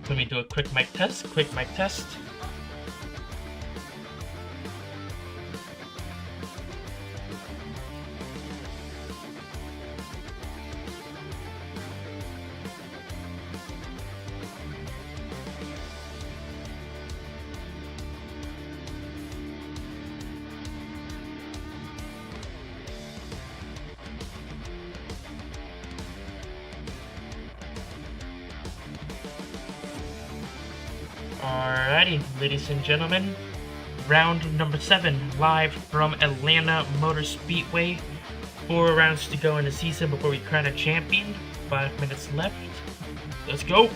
Let me do a quick mic test. Quick mic test. Alrighty, ladies and gentlemen, round number 7, live from Atlanta Motor Speedway. 4 rounds to go in the season before we crown a champion. 5 minutes left. Let's go!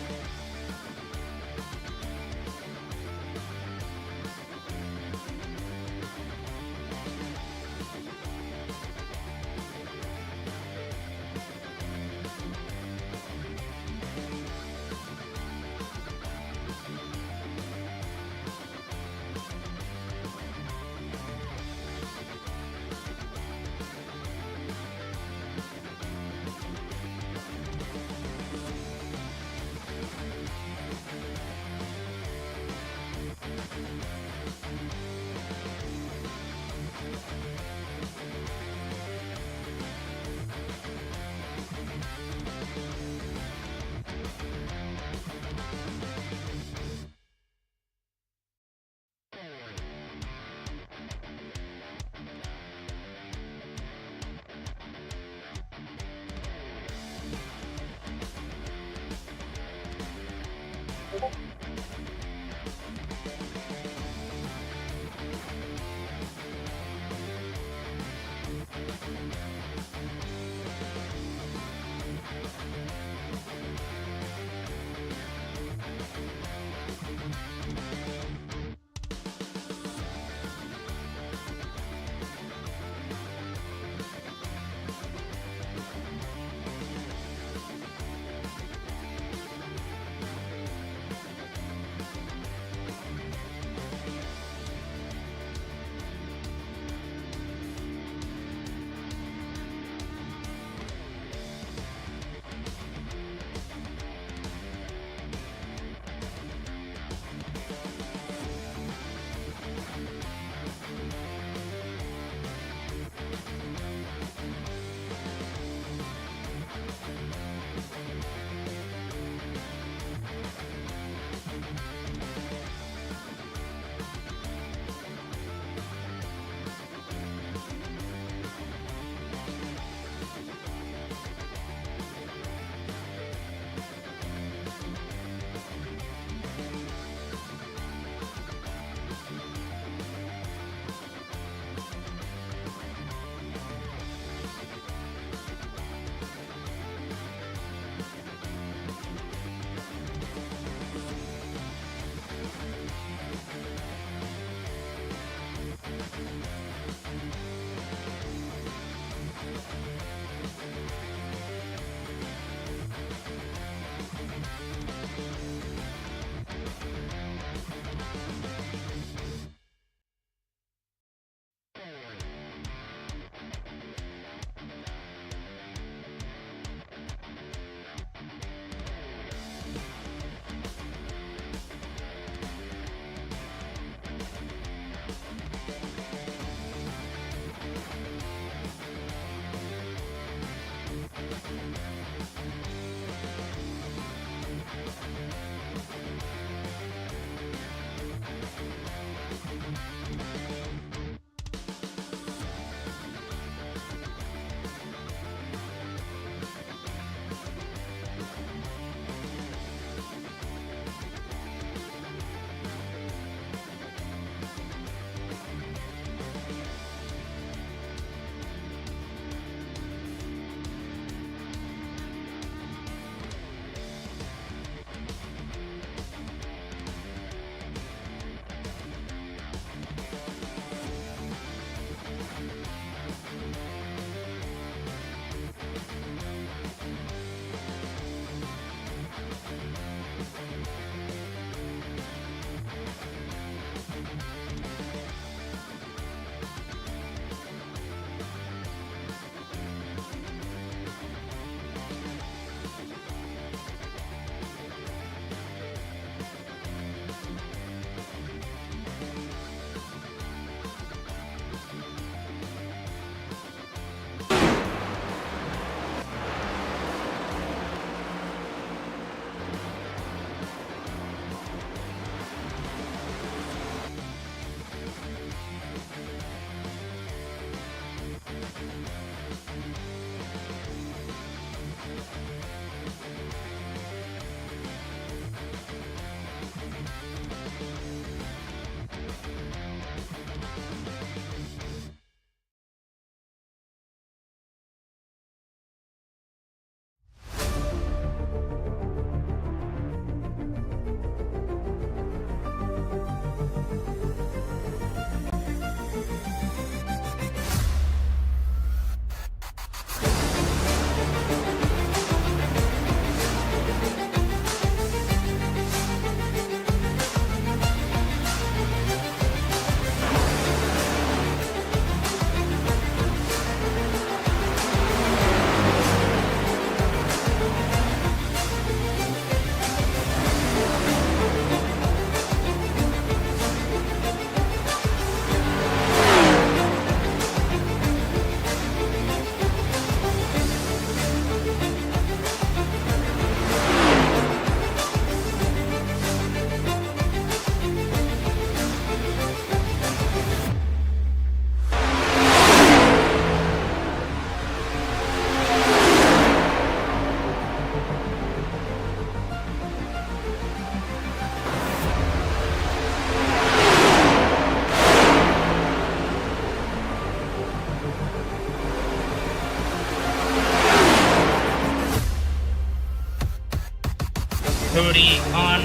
Cody on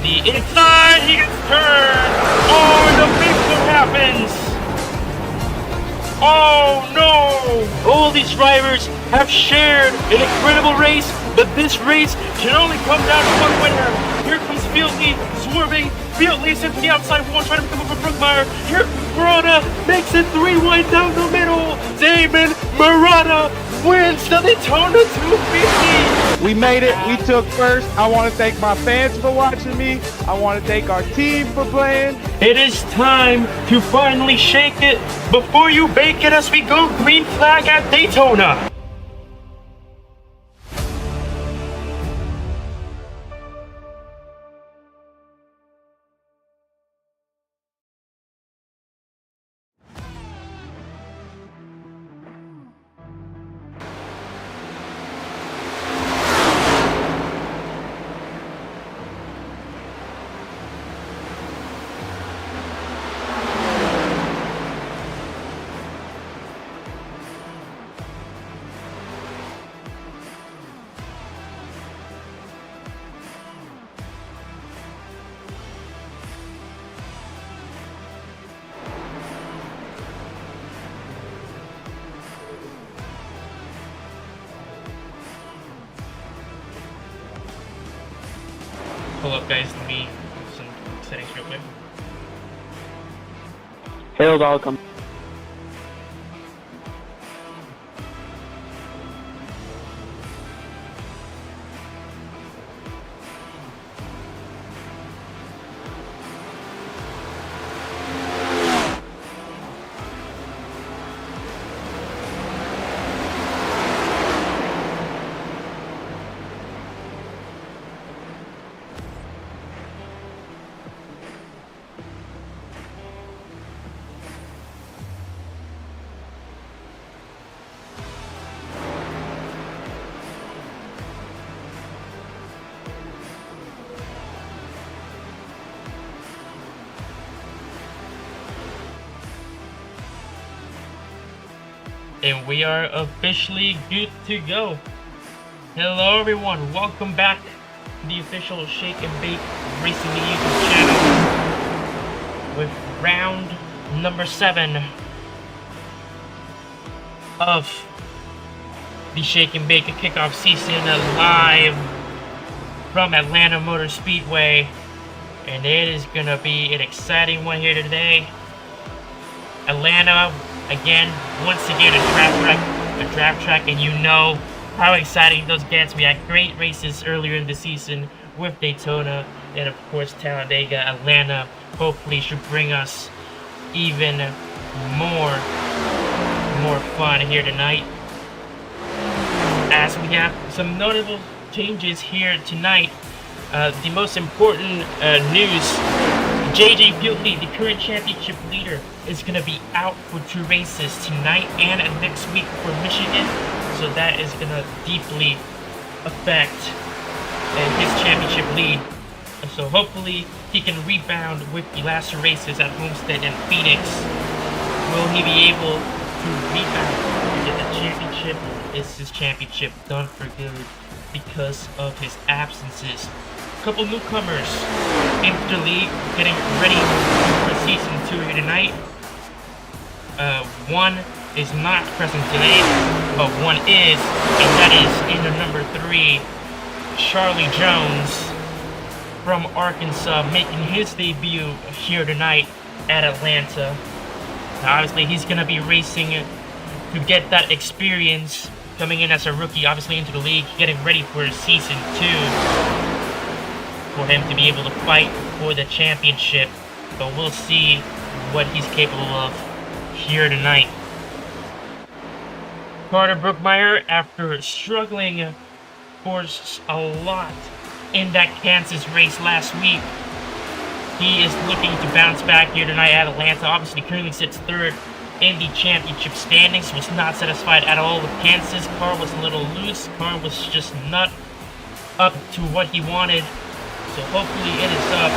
the inside. He gets turned. Oh, the big one happens. Oh no! All these drivers have shared an incredible race, but this race can only come down to one winner. Here comes Fieldley swerving. Fieldley sent to the outside wall trying to come up with Brookmeyer. Here Murata makes it 3 wide down the middle. Damon Murata wins the Daytona 250. We made it. We took first. I want to thank my fans for watching me. I want to thank our team for playing. It is time to finally shake it before you bake it as we go green flag at Daytona. Pull up, guys, let me do some settings real quick. Hail welcome. And we are officially good to go. Hello everyone, welcome back to the official Shake and Bake Racing the YouTube channel with round number 7 of the Shake and Bake Kickoff season live from Atlanta Motor Speedway. And it is gonna be an exciting one here today. Atlanta, again, once again, a draft track, and you know how exciting those gets. We had great races earlier in the season with Daytona, and of course Talladega. Atlanta hopefully should bring us even more fun here tonight, as we have some notable changes here tonight. The most important news: JJ Fieldley, the current championship leader, is going to be out for 2 races tonight and next week for Michigan. So that is going to deeply affect his championship lead. So hopefully he can rebound with the last 2 races at Homestead and Phoenix. Will he be able to rebound and get the championship? Is his championship done for good because of his absences? Couple newcomers into the league getting ready for season 2 here tonight. One is not present today, but one is, and that is in the number 3, Charlie Jones from Arkansas, making his debut here tonight at Atlanta. Now, obviously, he's going to be racing to get that experience coming in as a rookie, obviously into the league, getting ready for season 2. For him to be able to fight for the championship, but we'll see what he's capable of here tonight. Carter Brookmeyer, after struggling for a lot in that Kansas race last week, he is looking to bounce back here tonight at Atlanta. Obviously currently sits 3rd in the championship standings. Was not satisfied at all with Kansas. Car was a little loose. Car was just not up to what he wanted. So hopefully it is up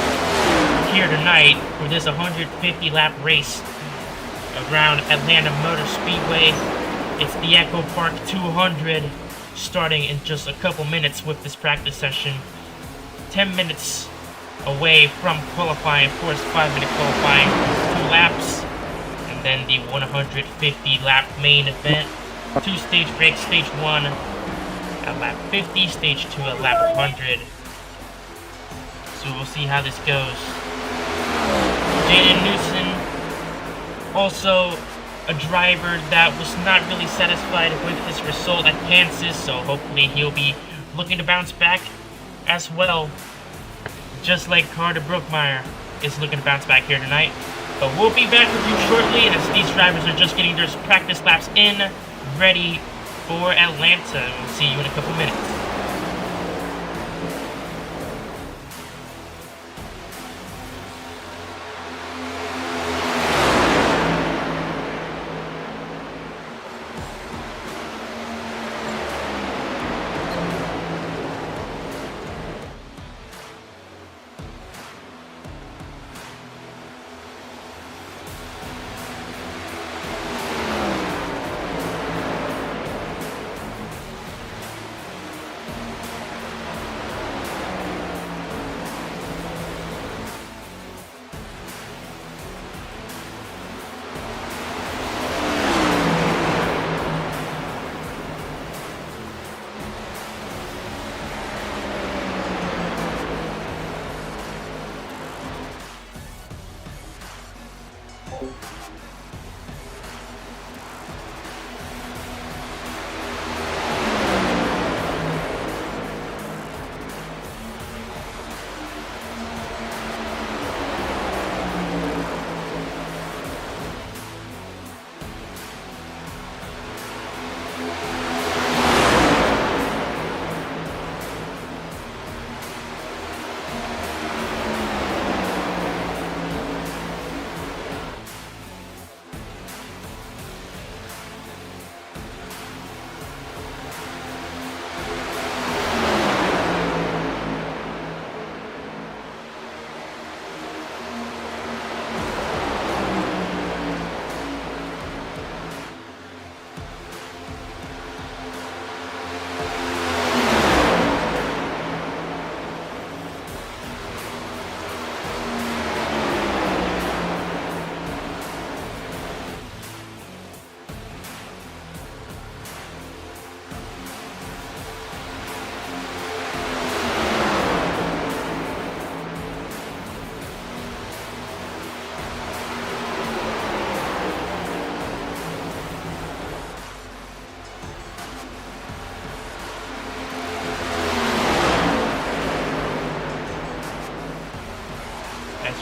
here tonight for this 150 lap race around Atlanta Motor Speedway. It's the Echo Park 200, starting in just a couple minutes with this practice session. 10 minutes away from qualifying. Of course, 5-minute qualifying, 2 laps, and then the 150 lap main event. 2 stage breaks, stage 1 at lap 50, stage 2 at lap 100. So we'll see how this goes. Jaden Newson, also a driver that was not really satisfied with his result at Kansas, so hopefully he'll be looking to bounce back as well, just like Carter Brookmeyer is looking to bounce back here tonight. But we'll be back with you shortly as these drivers are just getting their practice laps in, ready for Atlanta. We'll see you in a couple minutes.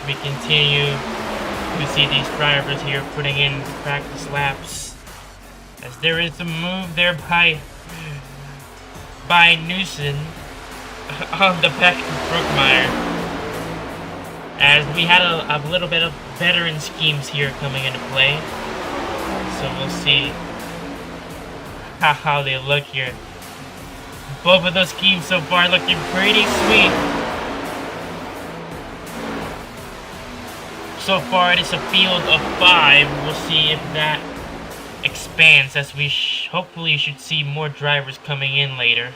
We continue to see these drivers here putting in practice laps, as there is a move there by Newson on the back of Brookmeyer, as we had a little bit of veteran schemes here coming into play, so we'll see how they look here. Both of those schemes so far looking pretty sweet. So far, it is a field of 5. We'll see if that expands, as we hopefully should see more drivers coming in later.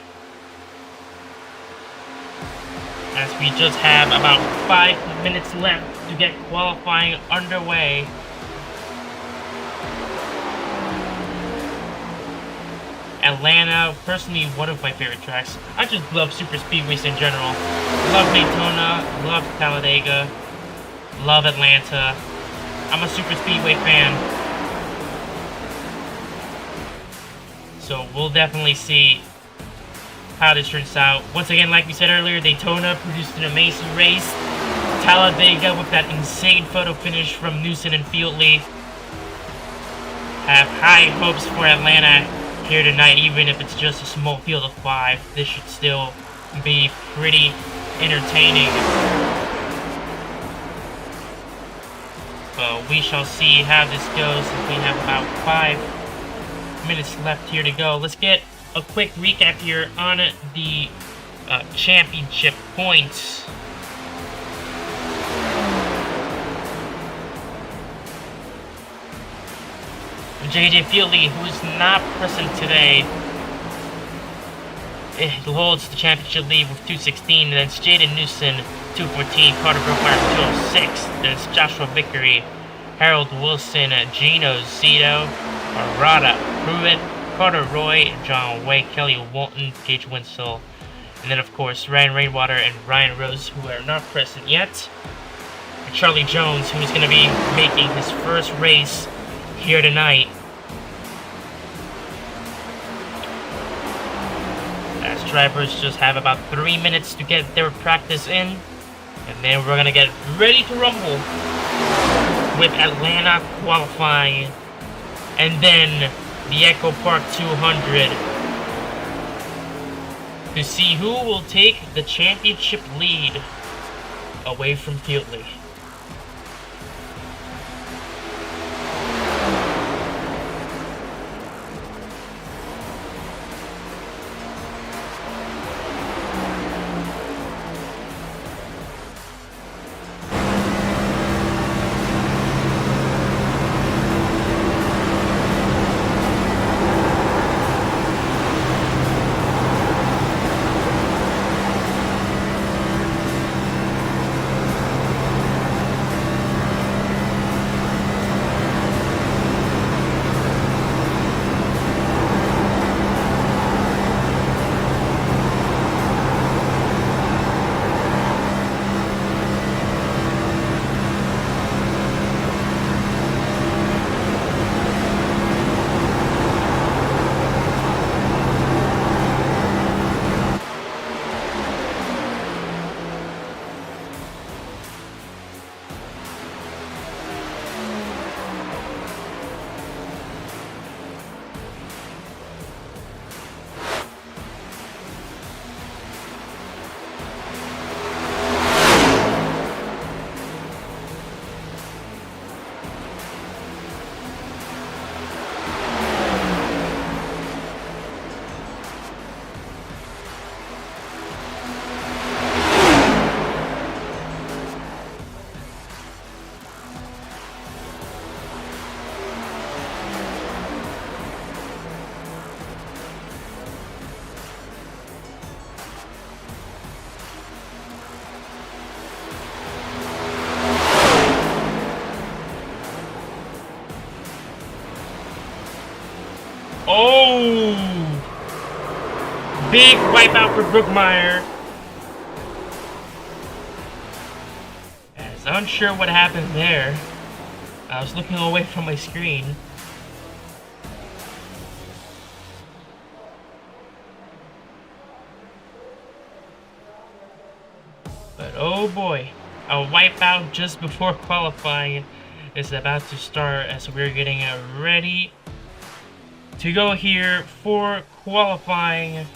As we just have about 5 minutes left to get qualifying underway. Atlanta, personally one of my favorite tracks. I just love super speedways in general. Love Daytona, love Talladega. Love Atlanta. I'm a super speedway fan. So we'll definitely see how this turns out. Once again, like we said earlier, Daytona produced an amazing race. Talladega with that insane photo finish from Newson and Fieldley. Have high hopes for Atlanta here tonight, even if it's just a small field of 5. This should still be pretty entertaining. But we shall see how this goes. We have about 5 minutes left here to go. Let's get a quick recap here on the championship points. JJ Fieldley, who is not present today, it holds the championship lead with 216. Then it's Jaden Newson, 214. Carter Brookmeyer, 206. Then it's Joshua Vickery, Harold Wilson, Gino Zito, Arada Pruitt, Carter Roy, John Way, Kelly Walton, Gage Winslow, and then of course Ryan Rainwater and Ryan Rose, who are not present yet. And Charlie Jones, who is going to be making his first race here tonight. As drivers just have about 3 minutes to get their practice in, and then we're going to get ready to rumble with Atlanta qualifying, and then the Echo Park 200 to see who will take the championship lead away from Fieldley. Oh! Big wipeout for Brookmeyer. I was unsure what happened there. I was looking away from my screen. But oh boy, a wipeout just before qualifying is about to start as we're getting ready to go here for qualifying.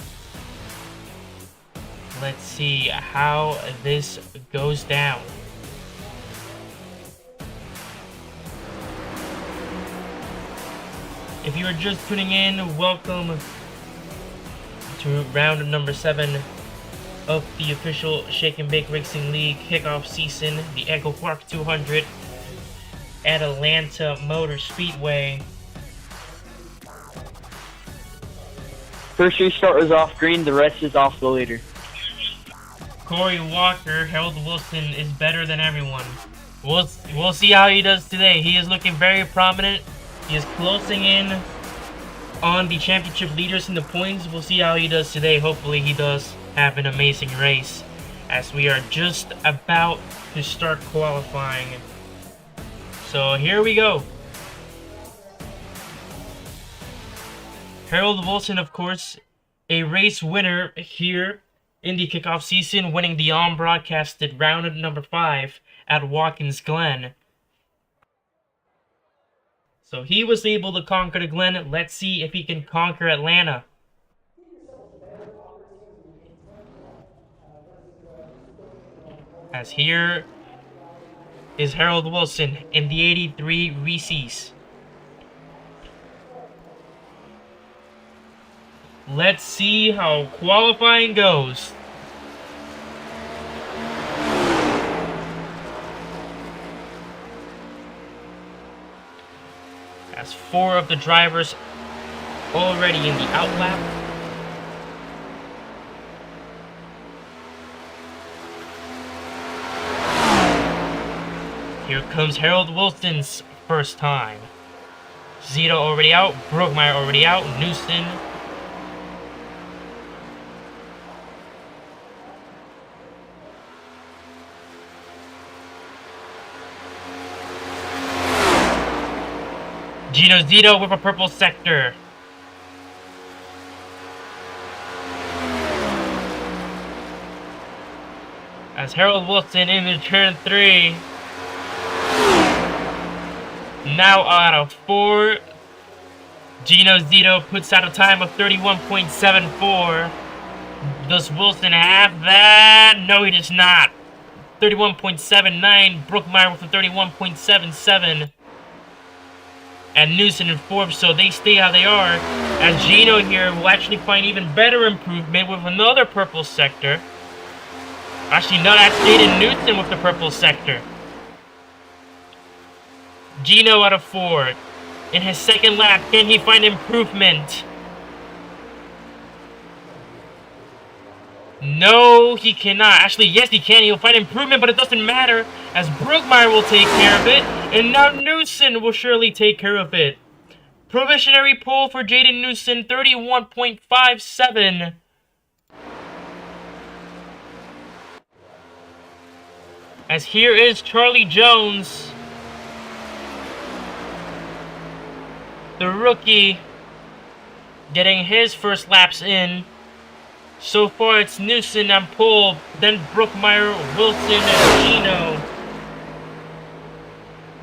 Let's see how this goes down. If you are just tuning in, welcome to round number 7 of the official Shake and Bake Racing League kickoff season, the Echo Park 200 at Atlanta Motor Speedway. First restart was off green, the rest is off the leader. Corey Walker, Harold Wilson is better than everyone. We'll see how he does today. He is looking very prominent. He is closing in on the championship leaders in the points. We'll see how he does today. Hopefully he does have an amazing race, as we are just about to start qualifying. So here we go. Harold Wilson, of course, a race winner here in the kickoff season, winning the on-broadcasted round number 5 at Watkins Glen. So he was able to conquer the Glen. Let's see if he can conquer Atlanta. As here is Harold Wilson in the 83 Reese's. Let's see how qualifying goes. As 4 of the drivers already in the outlap. Here comes Harold Wilson's first time. Zito already out, Brookmeyer already out, Newson. Gino Zito with a purple sector. As Harold Wilson into turn 3. Now out of 4. Gino Zito puts out a time of 31.74. Does Wilson have that? No, he does not. 31.79. Brookmeyer with a 31.77. And Newson in 4th, so they stay how they are. As Gino here will actually find even better improvement with another purple sector. Actually, no, that's Jaden Newton with the purple sector. Gino out of 4. In his second lap, can he find improvement? No, he cannot. Actually, yes, he can. He'll find improvement, but it doesn't matter, as Brookmeyer will take care of it, and now Newson will surely take care of it. Probationary pole for Jaden Newson, 31.57. As here is Charlie Jones, the rookie, getting his first laps in. So far it's Newson on pole, then Brookmeyer, Wilson, and Gino.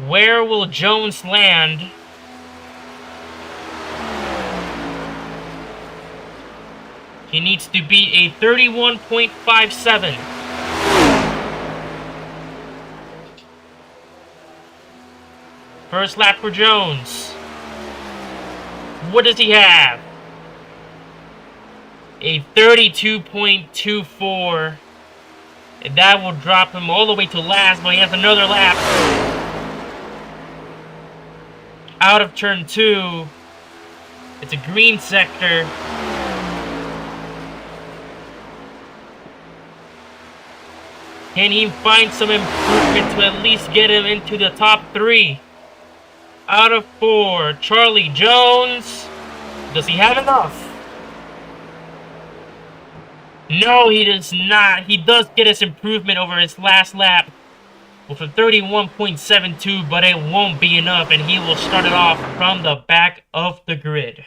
Where will Jones land? He needs to beat a 31.57. First lap for Jones. What does he have? A 32.24. And that will drop him all the way to last, but he has another lap. Out of turn 2. It's a green sector. Can he find some improvement to at least get him into the top 3? Out of 4, Charlie Jones. Does he have enough? No, he does not. He does get his improvement over his last lap with a 31.72, but it won't be enough, and he will start it off from the back of the grid.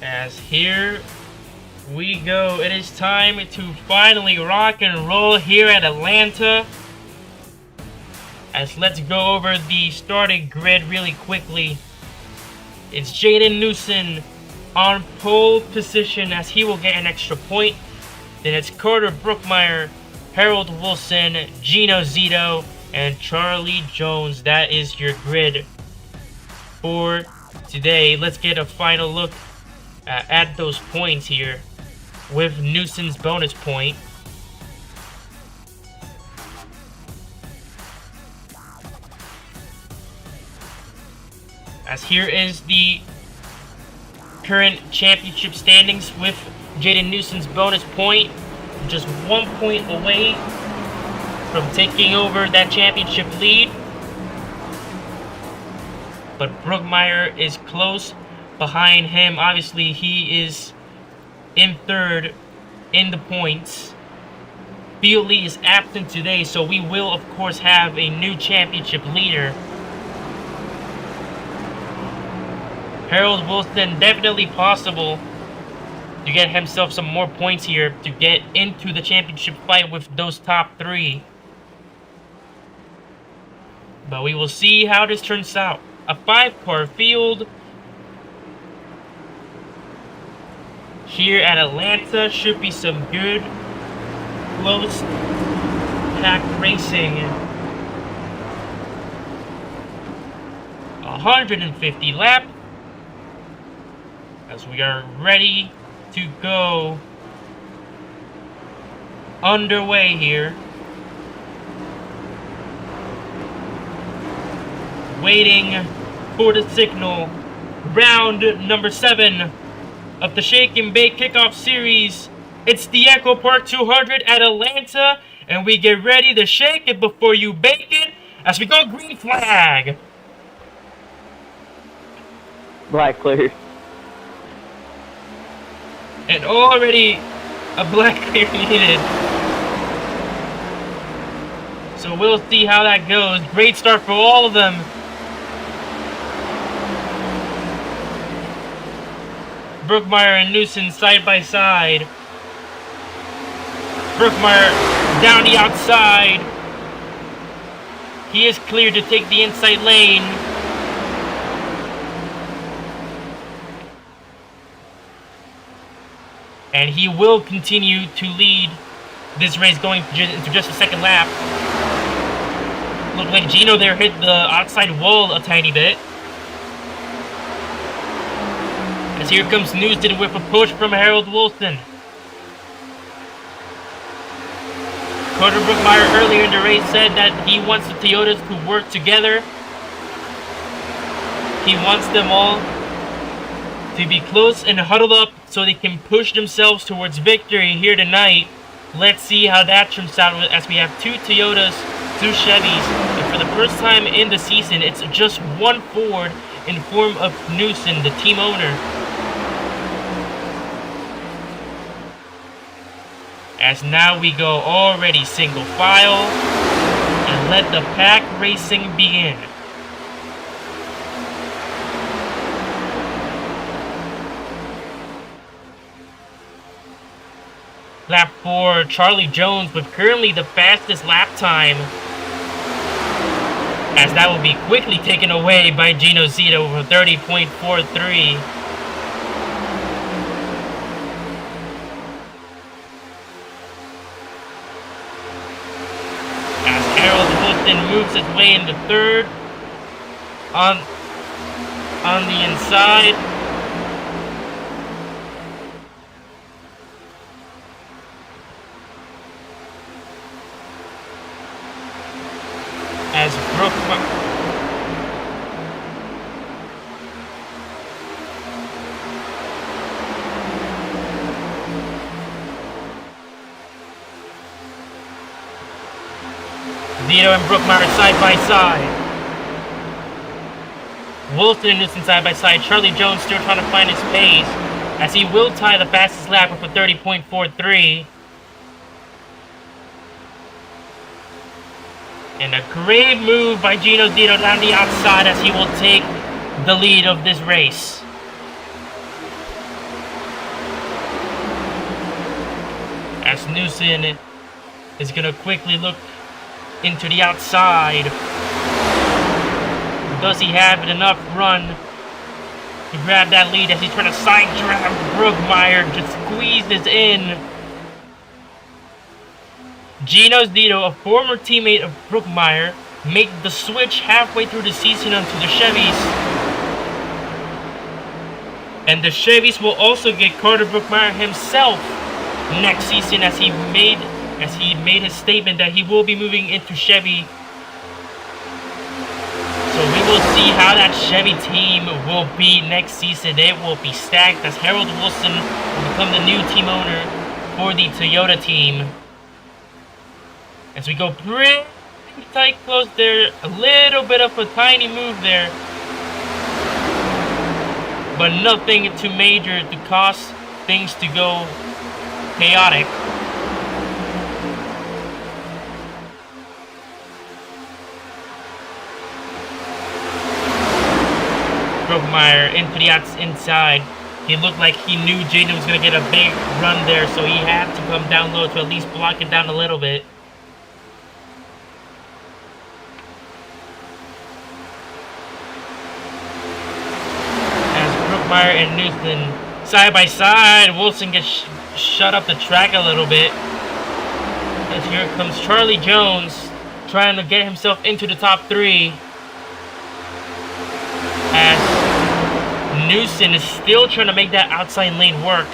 As here we go, it is time to finally rock and roll here at Atlanta. As let's go over the starting grid really quickly. It's Jaden Newson on pole position, as he will get an extra point. Then it's Carter Brookmeyer, Harold Wilson, Gino Zito, and Charlie Jones. That is your grid for today. Let's get a final look at those points here with Newson's bonus point. As here is the current championship standings with Jaden Newson's bonus point, just 1 point away from taking over that championship lead. But Brookmeyer is close behind him. Obviously, he is in 3rd in the points. Beatley is absent today, so we will, of course, have a new championship leader. Harold Wilson, definitely possible to get himself some more points here to get into the championship fight with those top 3. But we will see how this turns out. A 5-car field here at Atlanta. Should be some good close pack racing. A 150 lap. As we are ready to go underway here. Waiting for the signal. Round number 7 of the Shake and Bake Kickoff Series. It's the Echo Park 200 at Atlanta, and we get ready to shake it before you bake it as we go green flag. Black clear. And already a black clear needed. So we'll see how that goes. Great start for all of them. Brookmeyer and Newson side by side. Brookmeyer down the outside. He is cleared to take the inside lane. And he will continue to lead this race going into just the second lap. Looked like Gino there hit the outside wall a tiny bit. As here comes Newton with a push from Harold Wilson. Carter Brookmeyer earlier in the race said that he wants the Toyotas to work together. He wants them all to be close and huddled up so they can push themselves towards victory here tonight. Let's see how that turns out as we have 2 Toyotas, 2 Chevys, and for the first time in the season, it's just one Ford in form of Newson, the team owner. As now we go already single file and let the pack racing begin. Lap 4, Charlie Jones with currently the fastest lap time. As that will be quickly taken away by Gino Zito for 30.43. As Harold Wilson moves his way into third on the inside. As Zito and Brookmeyer side by side. Wilson and Newton side by side. Charlie Jones still trying to find his pace as he will tie the fastest lap with a 30.43. And a great move by Gino Zito down the outside as he will take the lead of this race. As Newson is going to quickly look into the outside. Does he have enough run to grab that lead as he's trying to side drag Brookmeyer, just squeezes in. Gino Zito, a former teammate of Brookmeyer, made the switch halfway through the season onto the Chevys. And the Chevys will also get Carter Brookmeyer himself next season as he made his statement that he will be moving into Chevy. So we will see how that Chevy team will be next season. It will be stacked as Harold Wilson will become the new team owner for the Toyota team. As we go pretty tight close there, a little bit of a tiny move there, but nothing too major to cause things to go chaotic. Brookmeyer into the inside. He looked like he knew Jaden was going to get a big run there, so he had to come down low to at least block it down a little bit. As Brookmeyer and Newton side by side, Wilson gets shut up the track a little bit. As here comes Charlie Jones trying to get himself into the top 3. Newson is still trying to make that outside lane work.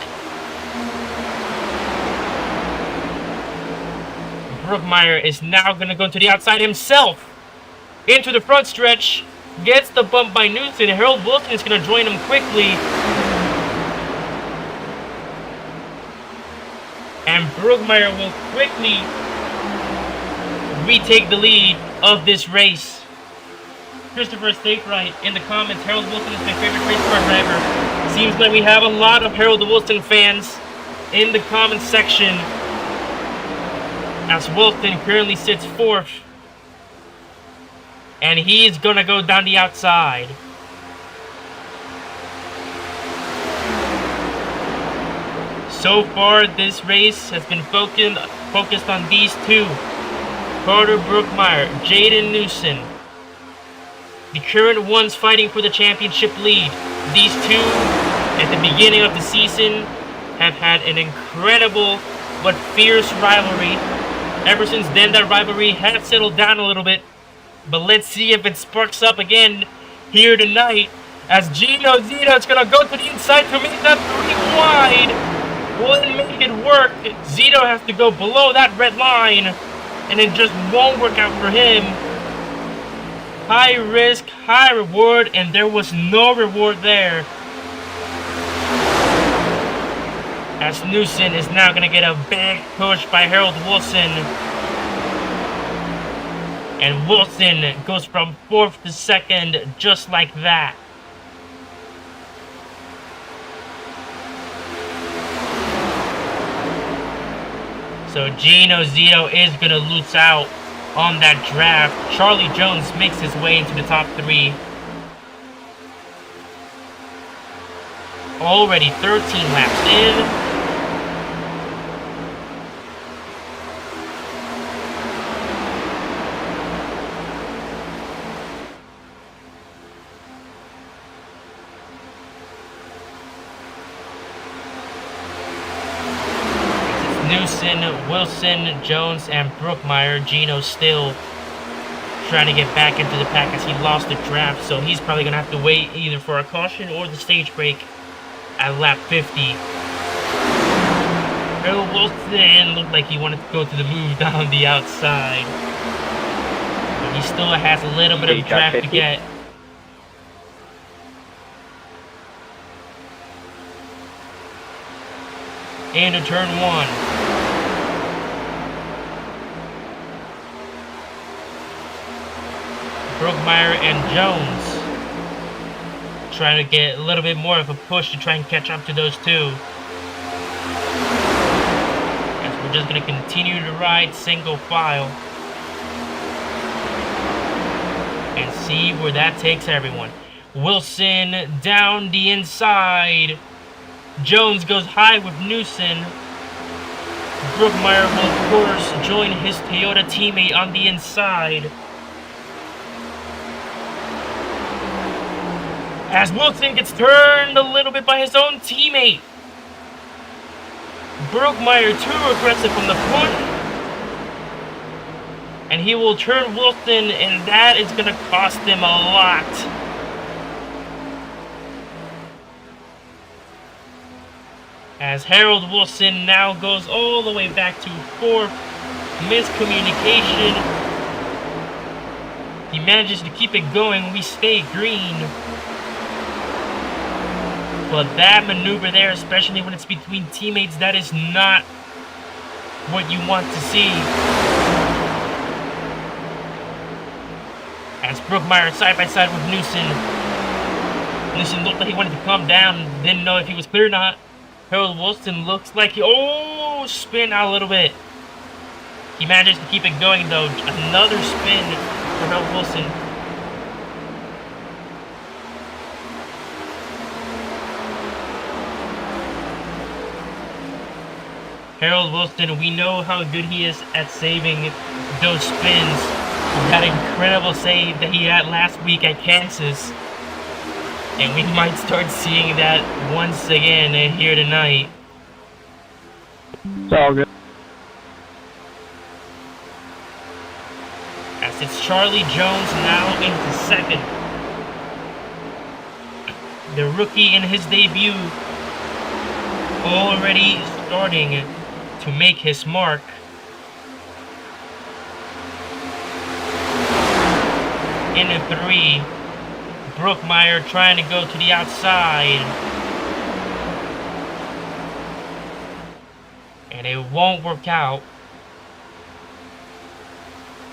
Brookmeyer is now going to go to the outside himself. Into the front stretch. Gets the bump by Newson. Harold Wilson is going to join him quickly. And Brookmeyer will quickly retake the lead of this race. Christopher Statewright in the comments, Harold Wilson is my favorite race car driver. Seems like we have a lot of Harold Wilson fans in the comments section, as Wilson currently sits 4th. And he's gonna go down the outside. So far, this race has been focused on these two. Carter Brookmeyer, Jaden Newson. The current ones fighting for the championship lead. These two, at the beginning of the season, have had an incredible but fierce rivalry. Ever since then, that rivalry has settled down a little bit. But let's see if it sparks up again here tonight. As Gino Zito is going to go to the inside to make that 3 wide. Wouldn't make it work. Zito has to go below that red line. And it just won't work out for him. High risk, high reward, and there was no reward there. As Newson is now going to get a big push by Harold Wilson. And Wilson goes from 4th to 2nd just like that. So Gino Zito is going to lose out on that draft. Charlie Jones makes his way into the top 3. Already 13 laps in. Newson, Wilson, Jones, and Brookmeyer. Gino still trying to get back into the pack as he lost the draft, so he's probably going to have to wait either for a caution or the stage break at lap 50. Harold Wilson looked like he wanted to go to the move down the outside, but he still has a little bit of draft to get. Into turn 1. Brookmeyer and Jones trying to get a little bit more of a push to try and catch up to those two. As we're just going to continue to ride single file and see where that takes everyone. Wilson down the inside. Jones goes high with Newson. Brookmeyer will of course join his Toyota teammate on the inside. As Wilson gets turned a little bit by his own teammate. Brookmeyer too aggressive from the front. And he will turn Wilson, and that is going to cost him a lot. As Harold Wilson now goes all the way back to 4th. Miscommunication. He manages to keep it going. We stay green. But that maneuver there, especially when it's between teammates, that is not what you want to see. As Brookmeyer side by side with Newson. Newson looked like he wanted to come down. Didn't know if he was clear or not. Harold Wilson looks like he... Oh, spin out a little bit. He managed to keep it going, though. Another spin for Harold Wilson. Harold Wilson, we know how good he is at saving those spins. That incredible save that he had last week at Kansas. And we might start seeing that once again here tonight. It's all good. As it's Charlie Jones now into 2nd. The rookie in his debut already starting to make his mark. In a 3, Brookmeyer trying to go to the outside. And it won't work out,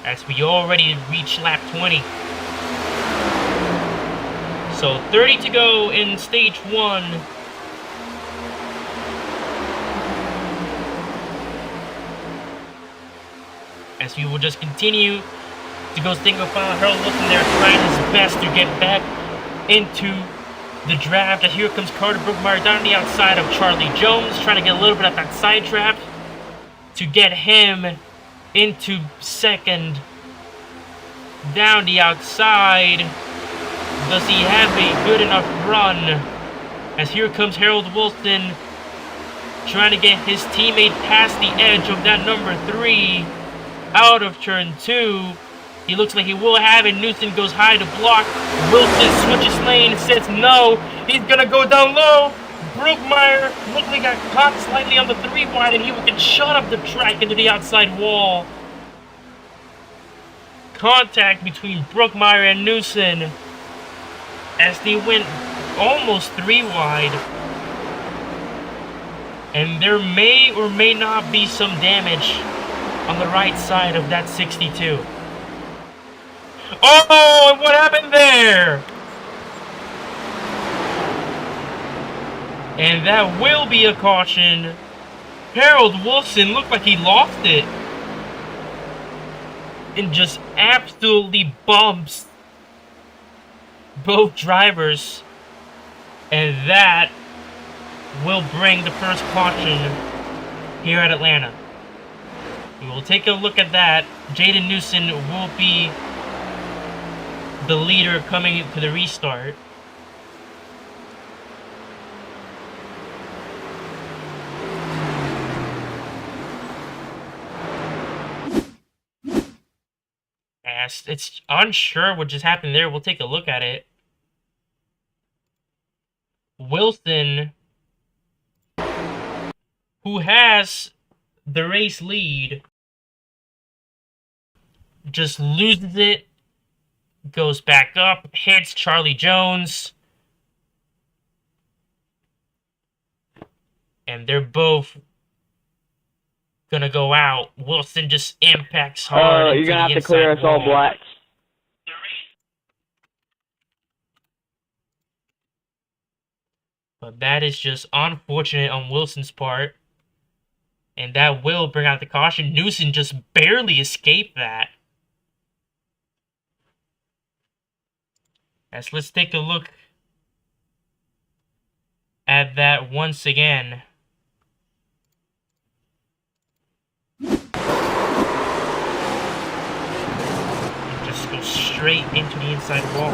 as we already reached lap 20. So 30 to go in stage 1. As we will just continue to go single file. Harold Wilson there trying his best to get back into the draft. And here comes Carter Brookmeyer down on the outside of Charlie Jones, trying to get a little bit of that side draft to get him into second. Down the outside. Does he have a good enough run? As here comes Harold Wilson trying to get his teammate past the edge of that number 3 out of turn 2. He looks like he will have it. Newton goes high to block. Wilson switches lane, says no. He's gonna go down low. Brookmeyer looked like he got caught slightly on the 3 wide, and he can shut up the track into the outside wall. Contact between Brookmeyer and Newton as they went almost 3 wide. And there may or may not be some damage on the right side of that 62. Oh, what happened there? And that will be a caution. Harold Wilson looked like he lost it. And just absolutely bumps both drivers. And that will bring the first caution here at Atlanta. We will take a look at that. Jaden Newson will be the leader coming to the restart. As it's unsure what just happened there, we'll take a look at it. Wilson, who has the race lead, just loses it, goes back up, hits Charlie Jones, and they're both gonna go out. Wilson just impacts hard. You're gonna have to clear us all blacks. But that is just unfortunate on Wilson's part. And that will bring out the caution. Newton just barely escaped that. As let's take a look at that once again. And just go straight into the inside wall.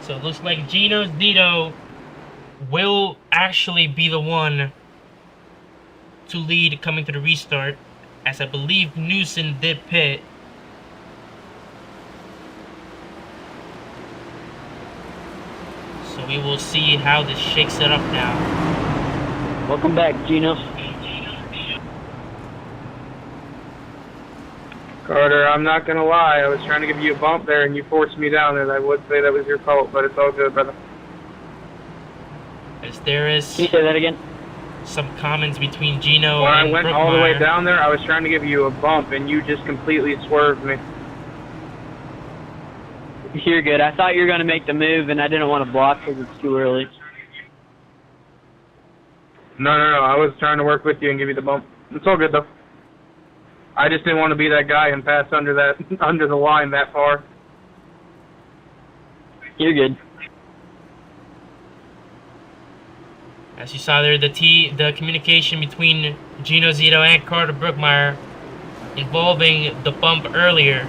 So it looks like Gino Zito will actually be the one to lead coming to the restart, as I believe Newton did pit. So we will see how this shakes it up now. Welcome back, Gino. Carter, I'm not gonna lie, I was trying to give you a bump there and you forced me down, and I would say that was your fault, but it's all good, brother. As there is Can you say that again? some comments between Gino When I and went all the way Brookmeyer. down there, I was trying to give you a bump and you just completely swerved me. You're good. I thought you were gonna make the move, and I didn't want to block because it's too early. No, I was trying to work with you and give you the bump. It's all good though. I just didn't want to be that guy and pass under the line that far. You're good. As you saw there, the communication between Gino Zito and Carter Brookmeyer involving the bump earlier.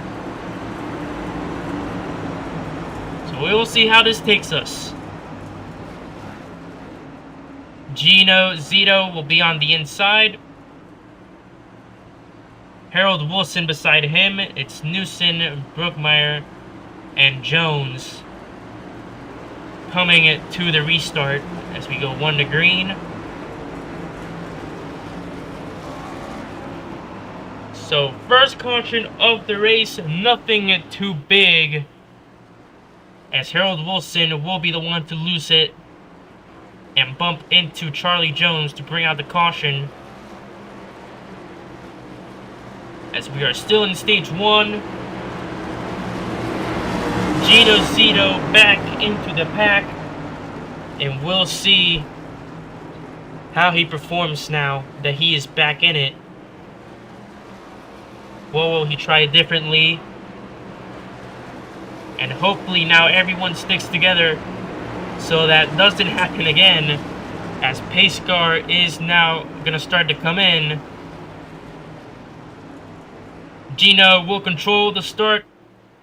So we will see how this takes us. Gino Zito will be on the inside. Harold Wilson beside him. It's Newson, Brookmeyer, and Jones coming to the restart as we go 1 to green. So first caution of the race, nothing too big, as Harold Wilson will be the one to lose it and bump into Charlie Jones to bring out the caution. As we are still in stage 1. Gino Zito back into the pack, and we'll see how he performs now that he is back in it. What will he try differently? And hopefully now everyone sticks together so that doesn't happen again, as pace car is now gonna start to come in. Gino will control the start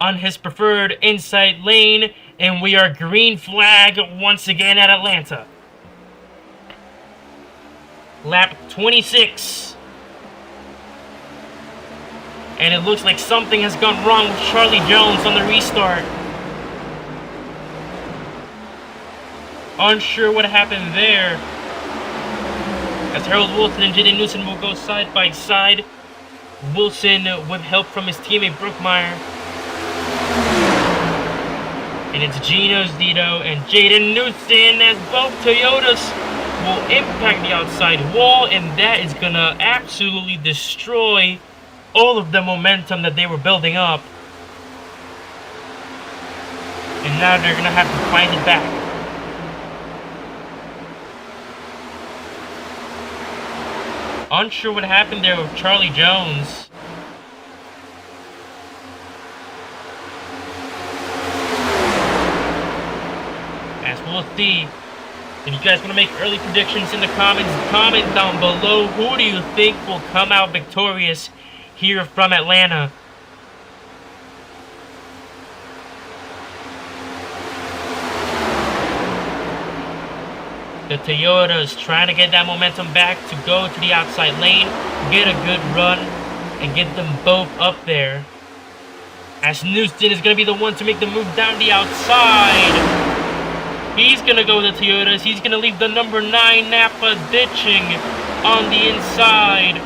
on his preferred inside lane, and we are green flag once again at Atlanta. Lap 26. And it looks like something has gone wrong with Charlie Jones on the restart. Unsure what happened there, as Harold Wilson and Jaden Newson will go side by side. Wilson with help from his teammate Brookmeyer. And it's Gino Zito and Jaden Newson, as both Toyotas will impact the outside wall, and that is gonna absolutely destroy all of the momentum that they were building up. And now they're gonna have to find it back. Unsure what happened there with Charlie Jones. As we'll see. If you guys want to make early predictions in the comments, comment down below. Who do you think will come out victorious here from Atlanta? The Toyota is trying to get that momentum back to go to the outside lane, get a good run, and get them both up there. As Newston is going to be the one to make the move down the outside. He's going to go with the Toyotas. He's going to leave the number 9 Napa ditching on the inside.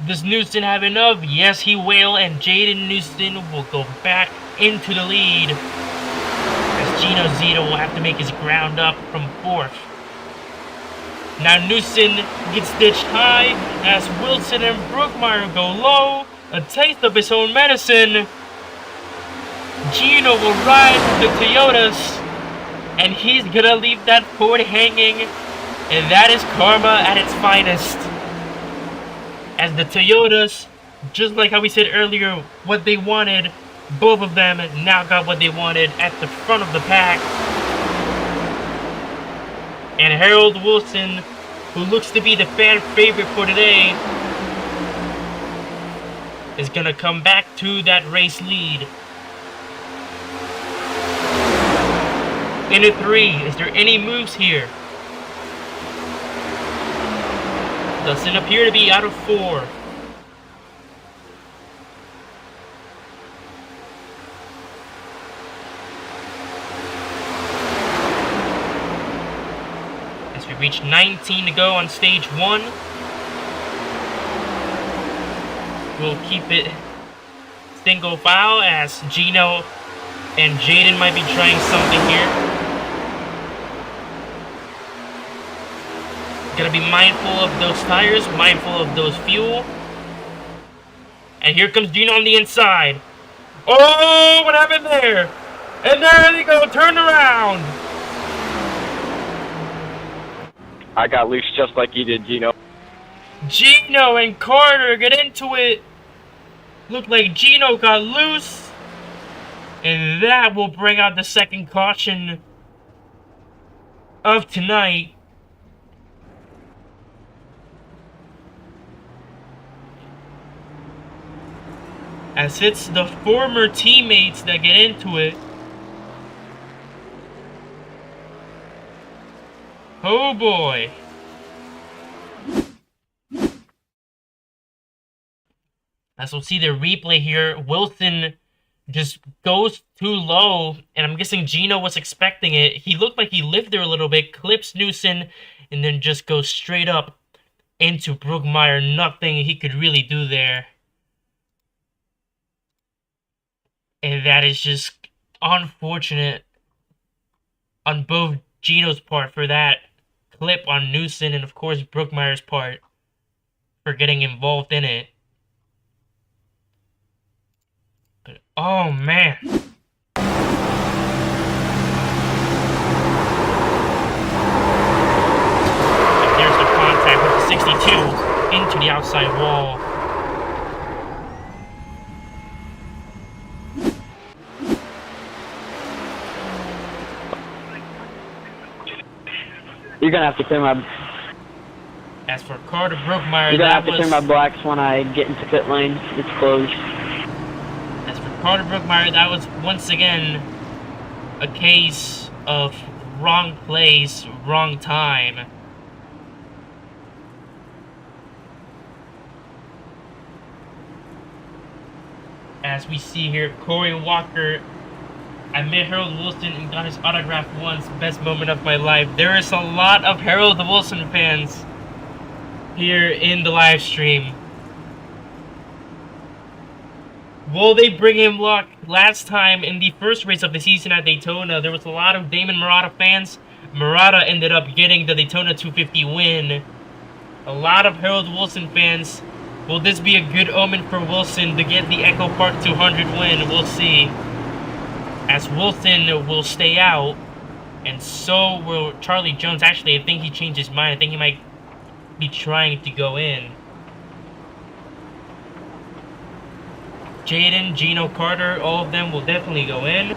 Does Newston have enough? Yes, he will, and Jaden Newston will go back into the lead. Gino Zito will have to make his ground up from 4th. Now Newson gets ditched high as Wilson and Brookmeyer go low. A taste of his own medicine. Gino will ride the Toyotas, and he's gonna leave that Ford hanging, and that is karma at its finest. As the Toyotas, just like how we said earlier, what they wanted, both of them now got what they wanted at the front of the pack. And Harold Wilson, who looks to be the fan favorite for today, is going to come back to that race lead. Into 3. Is there any moves here? Doesn't appear to be out of 4. Reach 19 to go on stage 1. We'll keep it single file as Gino and Jaden might be trying something here. Gotta be mindful of those tires, mindful of those fuel. And here comes Gino on the inside. Oh, what happened there? And there they go, turn around. I got loose just like you did, Gino. Gino and Carter get into it. Looked like Gino got loose. And that will bring out the second caution of tonight. As it's the former teammates that get into it. Oh boy. As we'll see the replay here, Wilson just goes too low, and I'm guessing Gino was expecting it. He looked like he lived there a little bit, clips Newson, and then just goes straight up into Brookmeyer. Nothing he could really do there. And that is just unfortunate on both Gino's part for that clip on Newson, and of course Brookmeyer's part for getting involved in it. But oh man. And there's the contact with the 62 into the outside wall. You're gonna have to clear my. As for Carter Brookmeyer, You're gonna have to clear my blacks when I get into pit lane. It's closed. As for Carter Brookmeyer, that was once again a case of wrong place, wrong time. As we see here, Corey Walker, I met Harold Wilson and got his autograph once. Best moment of my life. There is a lot of Harold Wilson fans here in the live stream. Will they bring him luck? Last time in the first race of the season at Daytona, there was a lot of Damon Murata fans. Murata ended up getting the Daytona 250 win. A lot of Harold Wilson fans. Will this be a good omen for Wilson to get the Echo Park 200 win? We'll see. As Wilson will stay out, and so will Charlie Jones. Actually, I think he changed his mind. I think he might be trying to go in. Jaden, Gino, Carter, all of them will definitely go in.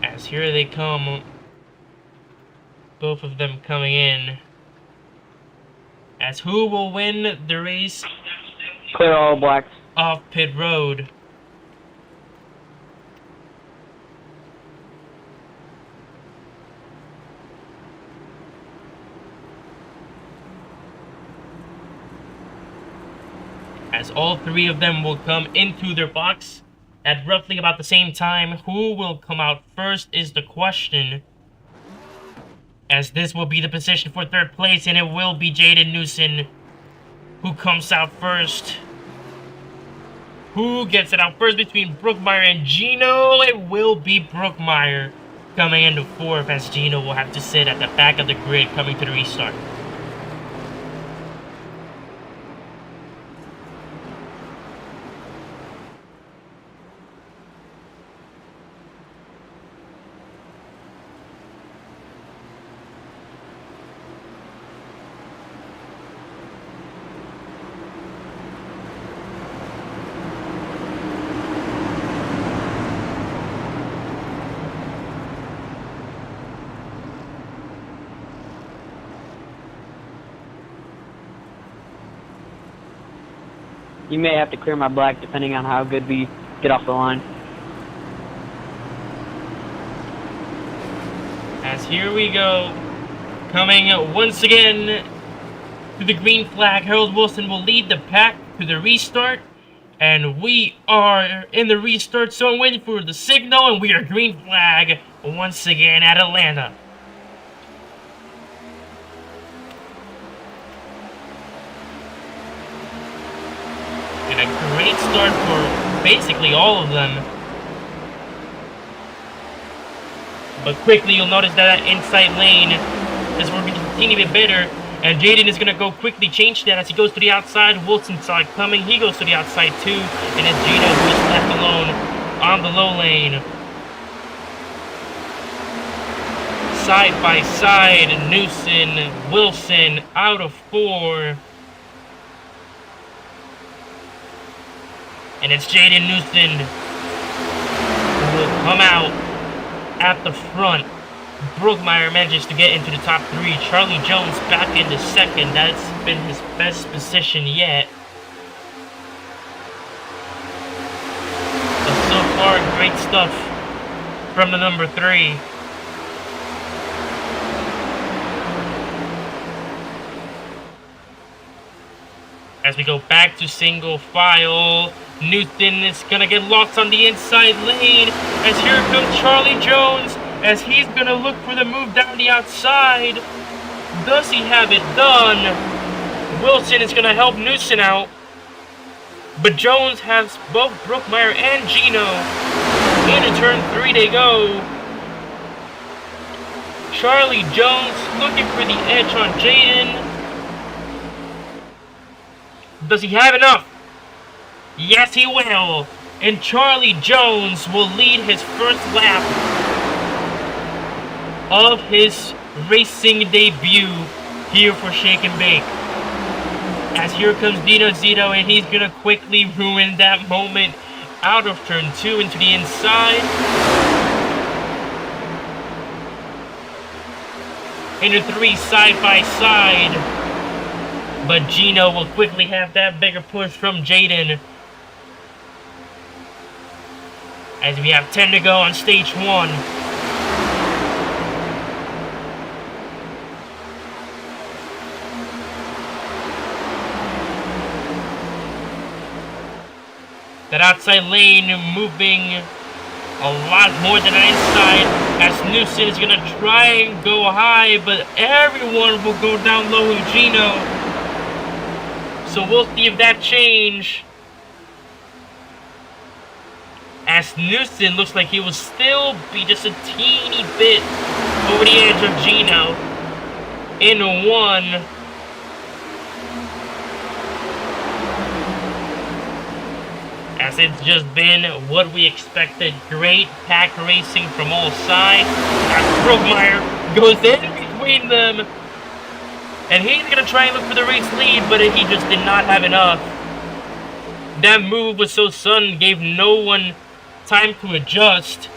As here they come. Both of them coming in. As who will win the race? Clear all blacks. Off pit road. As all three of them will come into their box at roughly about the same time. Who will come out first is the question. As this will be the position for third place, and it will be Jaden Newson who comes out first. Who gets it out first between Brookmeyer and Gino? It will be Brookmeyer coming into fourth, as Gino will have to sit at the back of the grid coming to the restart. You may have to clear my black depending on how good we get off the line. As here we go, coming once again to the green flag, Harold Wilson will lead the pack to the restart. And we are in the restart, so I'm waiting for the signal, and we are green flag once again at Atlanta. And a great start for basically all of them. But quickly you'll notice that inside lane is where we can continue to get better. And Jaden is going to go quickly change that as he goes to the outside. Wilson saw it coming. He goes to the outside too. And it's Gino who is left alone on the low lane. Side by side, Newson, Wilson out of 4. And it's Jaden Newson who will come out at the front. Brookmeyer manages to get into the top 3. Charlie Jones back into second. That's been his best position yet. But so far, great stuff from the number 3. As we go back to single file, Newton is gonna get lost on the inside lane. As here comes Charlie Jones, as he's gonna look for the move down the outside. Does he have it done? Wilson is gonna help Newton out. But Jones has both Brookmeyer and Gino. Into turn 3 they go. Charlie Jones looking for the edge on Jaden. Does he have enough? Yes, he will. And Charlie Jones will lead his first lap of his racing debut here for Shake and Bake. As here comes Dino Zito, and he's gonna quickly ruin that moment out of turn 2 into the inside. Into 3 side by side. But Gino will quickly have that bigger push from Jaden. As we have 10 to go on stage 1. That outside lane moving a lot more than that inside, as Newton is going to try and go high, but everyone will go down low with Gino. So we'll see if that change. As Newton looks like he will still be just a teeny bit over the edge of Gino. In 1. As it's just been what we expected. Great pack racing from all sides. As Brookmeyer goes in between them. And he's going to try and look for the race lead, but he just did not have enough. That move was so sudden, gave no one time to adjust.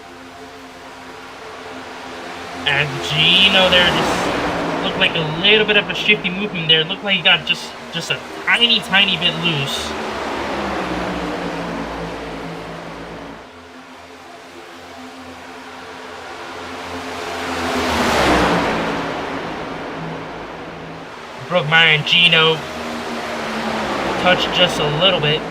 And Gino there just looked like a little bit of a shifty movement there. Looked like he got just a tiny bit loose. Brookmeyer and Gino touched just a little bit.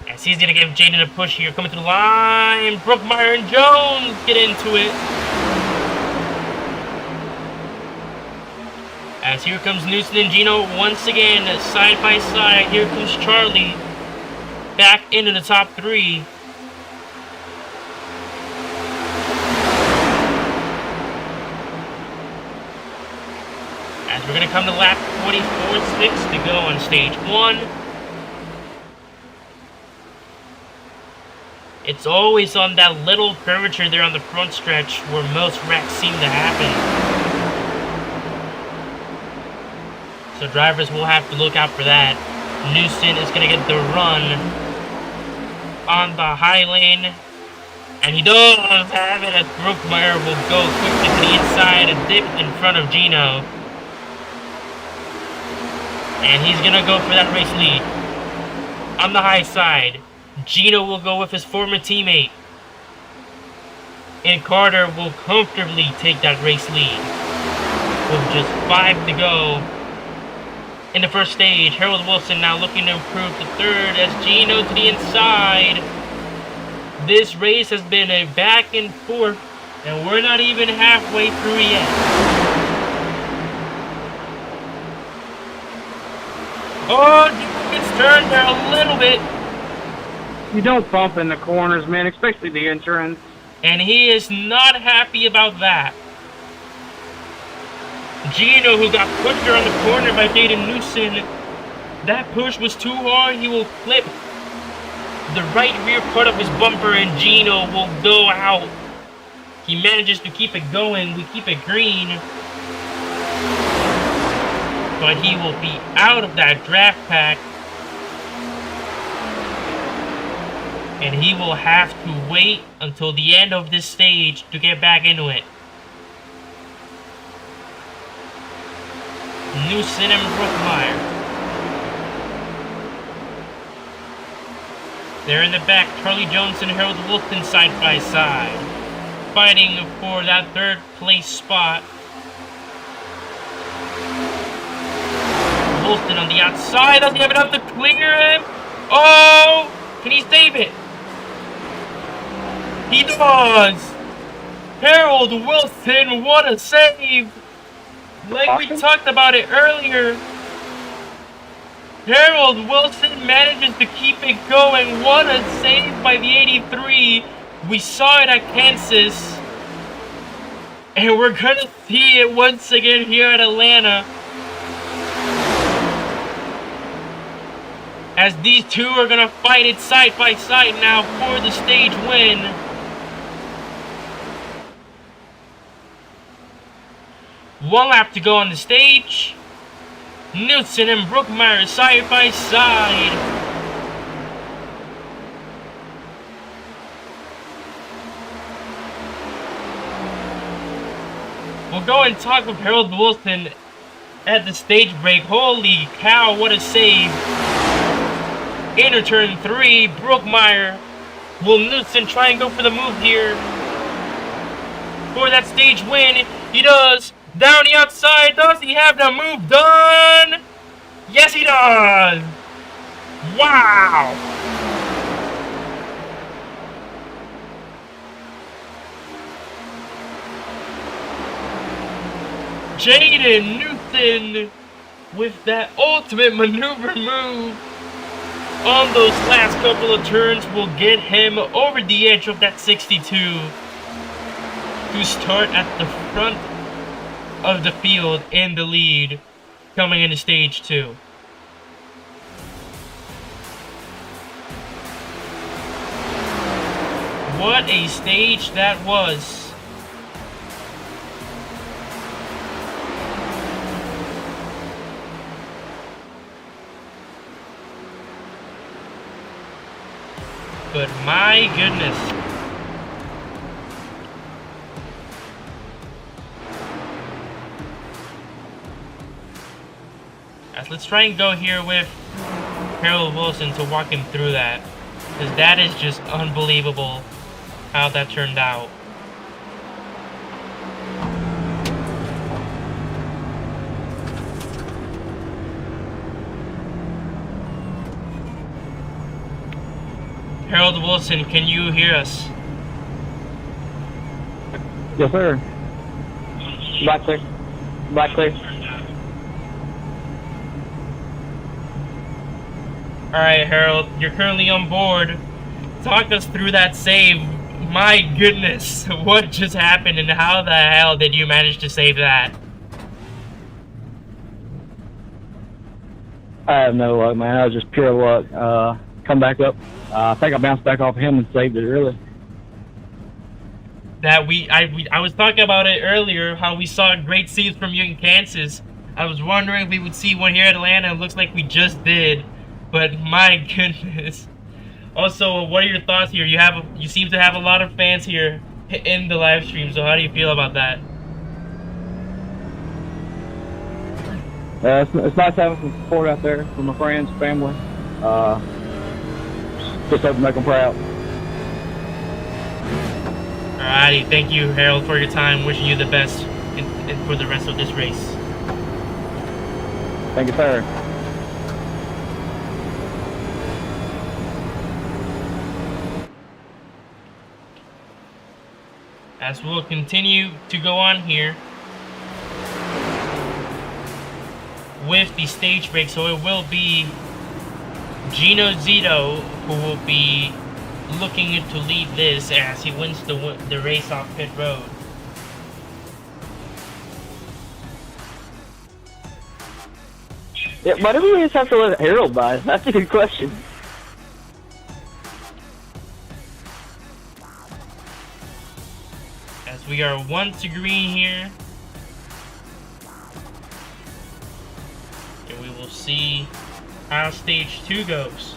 As he's going to give Jaden a push here. Coming to the line. Brookmeyer and Jones get into it. As here comes Newton and Gino once again. Side by side. Here comes Charlie. Back into the top 3. As we're going to come to lap 44.6 to go on stage 1. It's always on that little curvature there on the front stretch where most wrecks seem to happen. So drivers will have to look out for that. Newton is going to get the run on the high lane. And he does have it, as Brookmeyer will go quickly to the inside and dip in front of Gino. And he's going to go for that race lead. On the high side, Gino will go with his former teammate. And Carter will comfortably take that race lead. With just 5 to go in the first stage. Harold Wilson now looking to improve to 3rd as Gino to the inside. This race has been a back and forth, and we're not even halfway through yet. Oh, it's turned there a little bit. You don't bump in the corners, man, especially the entrance. And he is not happy about that. Gino, who got pushed around the corner by Jaden Newton, that push was too hard. He will flip the right rear part of his bumper, and Gino will go out. He manages to keep it going. We keep it green. But he will be out of that draft pack. And he will have to wait until the end of this stage to get back into it. Newton and Brookmeyer. There in the back, Charlie Jones and Harold Wilson side by side, fighting for that third place spot. Wilson on the outside, doesn't have enough to clear him. Oh, can he save it? He does. Harold Wilson, what a save! Like we talked about it earlier, Harold Wilson manages to keep it going. What a save by the 83. We saw it at Kansas, and we're gonna see it once again here at Atlanta, as these two are gonna fight it side by side now for the stage win. One lap to go on the stage. Knudsen and Brookmeyer side by side. We'll go and talk with Harold Wilson at the stage break. Holy cow, what a save. Into turn 3, Brookmeyer. Will Knudsen try and go for the move here for that stage win? He does. Down the outside, does he have the move done? Yes, he does! Wow! Jaden Newton with that ultimate maneuver move on those last couple of turns will get him over the edge of that 62 to start at the front of the field in the lead coming into stage 2. What a stage that was. But my goodness. Let's try and go here with Harold Wilson to walk him through that, because that is just unbelievable how that turned out. Harold Wilson, can you hear us? Yes, sir. Black clear. Black clear. Alright, Harold, you're currently on board. Talk us through that save. My goodness, what just happened and how the hell did you manage to save that? I have no luck, man. That was just pure luck. Come back up. I think I bounced back off him and saved it, really. I was talking about it earlier, how we saw great saves from you in Kansas. I was wondering if we would see one here at Atlanta. It looks like we just did. But my goodness. Also, what are your thoughts here? You seem to have a lot of fans here in the live stream, so how do you feel about that? It's nice having some support out there from my friends, family. Just hope to make them proud. Alrighty, thank you, Harold, for your time. Wishing you the best for the rest of this race. Thank you, sir. As we'll continue to go on here with the stage break, so it will be Gino Zito who will be looking to lead this as he wins the race off pit road. Yeah, why do we just have to let Harold by? That's a good question. As we are 1 to green here, and we will see how stage 2 goes.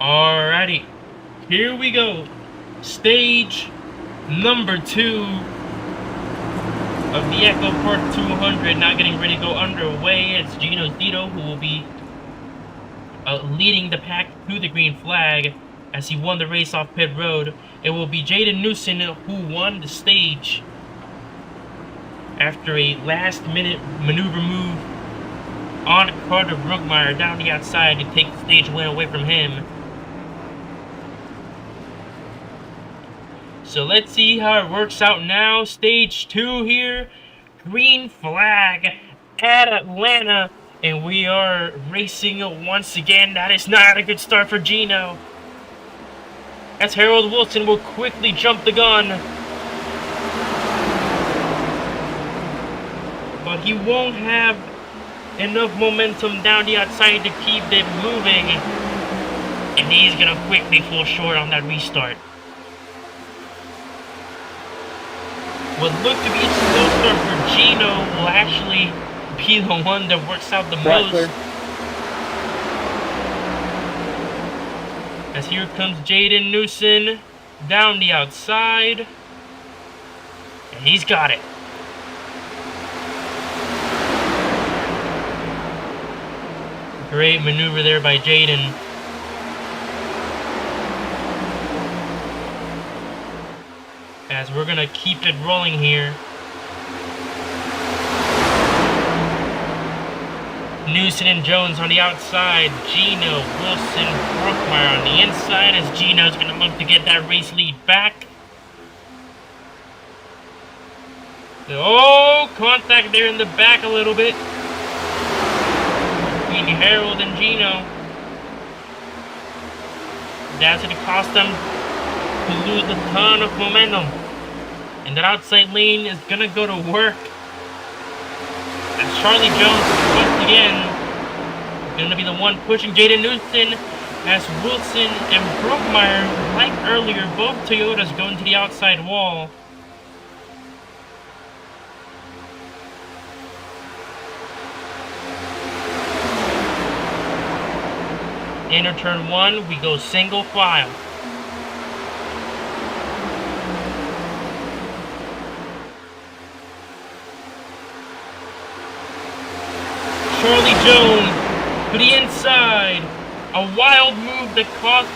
Alrighty, here we go. Stage number 2 of the Echo Park 200 now getting ready to go underway. It's Gino Zito who will be leading the pack to the green flag as he won the race off pit road. It will be Jaden Newson who won the stage after a last-minute maneuver move on Carter Brookmeyer down the outside to take the stage win away from him. So let's see how it works out now. Stage 2 here. Green flag at Atlanta. And we are racing once again. That is not a good start for Gino, as Harold Wilson will quickly jump the gun. But he won't have enough momentum down the outside to keep it moving. And he's going to quickly fall short on that restart. What looked to be a slow start for Gino will actually be the one that works out the most. As here comes Jaden Newson down the outside. And he's got it. Great maneuver there by Jaden. As we're gonna keep it rolling here. Newson and Jones on the outside. Gino, Wilson, Brookmeyer on the inside as Gino's gonna look to get that race lead back. Oh, contact there in the back a little bit between Harold and Gino. That's gonna cost them to lose a ton of momentum. And that outside lane is gonna go to work. As Charlie Jones once again is gonna be the one pushing Jaden Newson, as Wilson and Brookmeyer, like earlier, both Toyotas going to the outside wall. Enter turn 1, we go single file. Charlie Jones to the inside. A wild move that cost,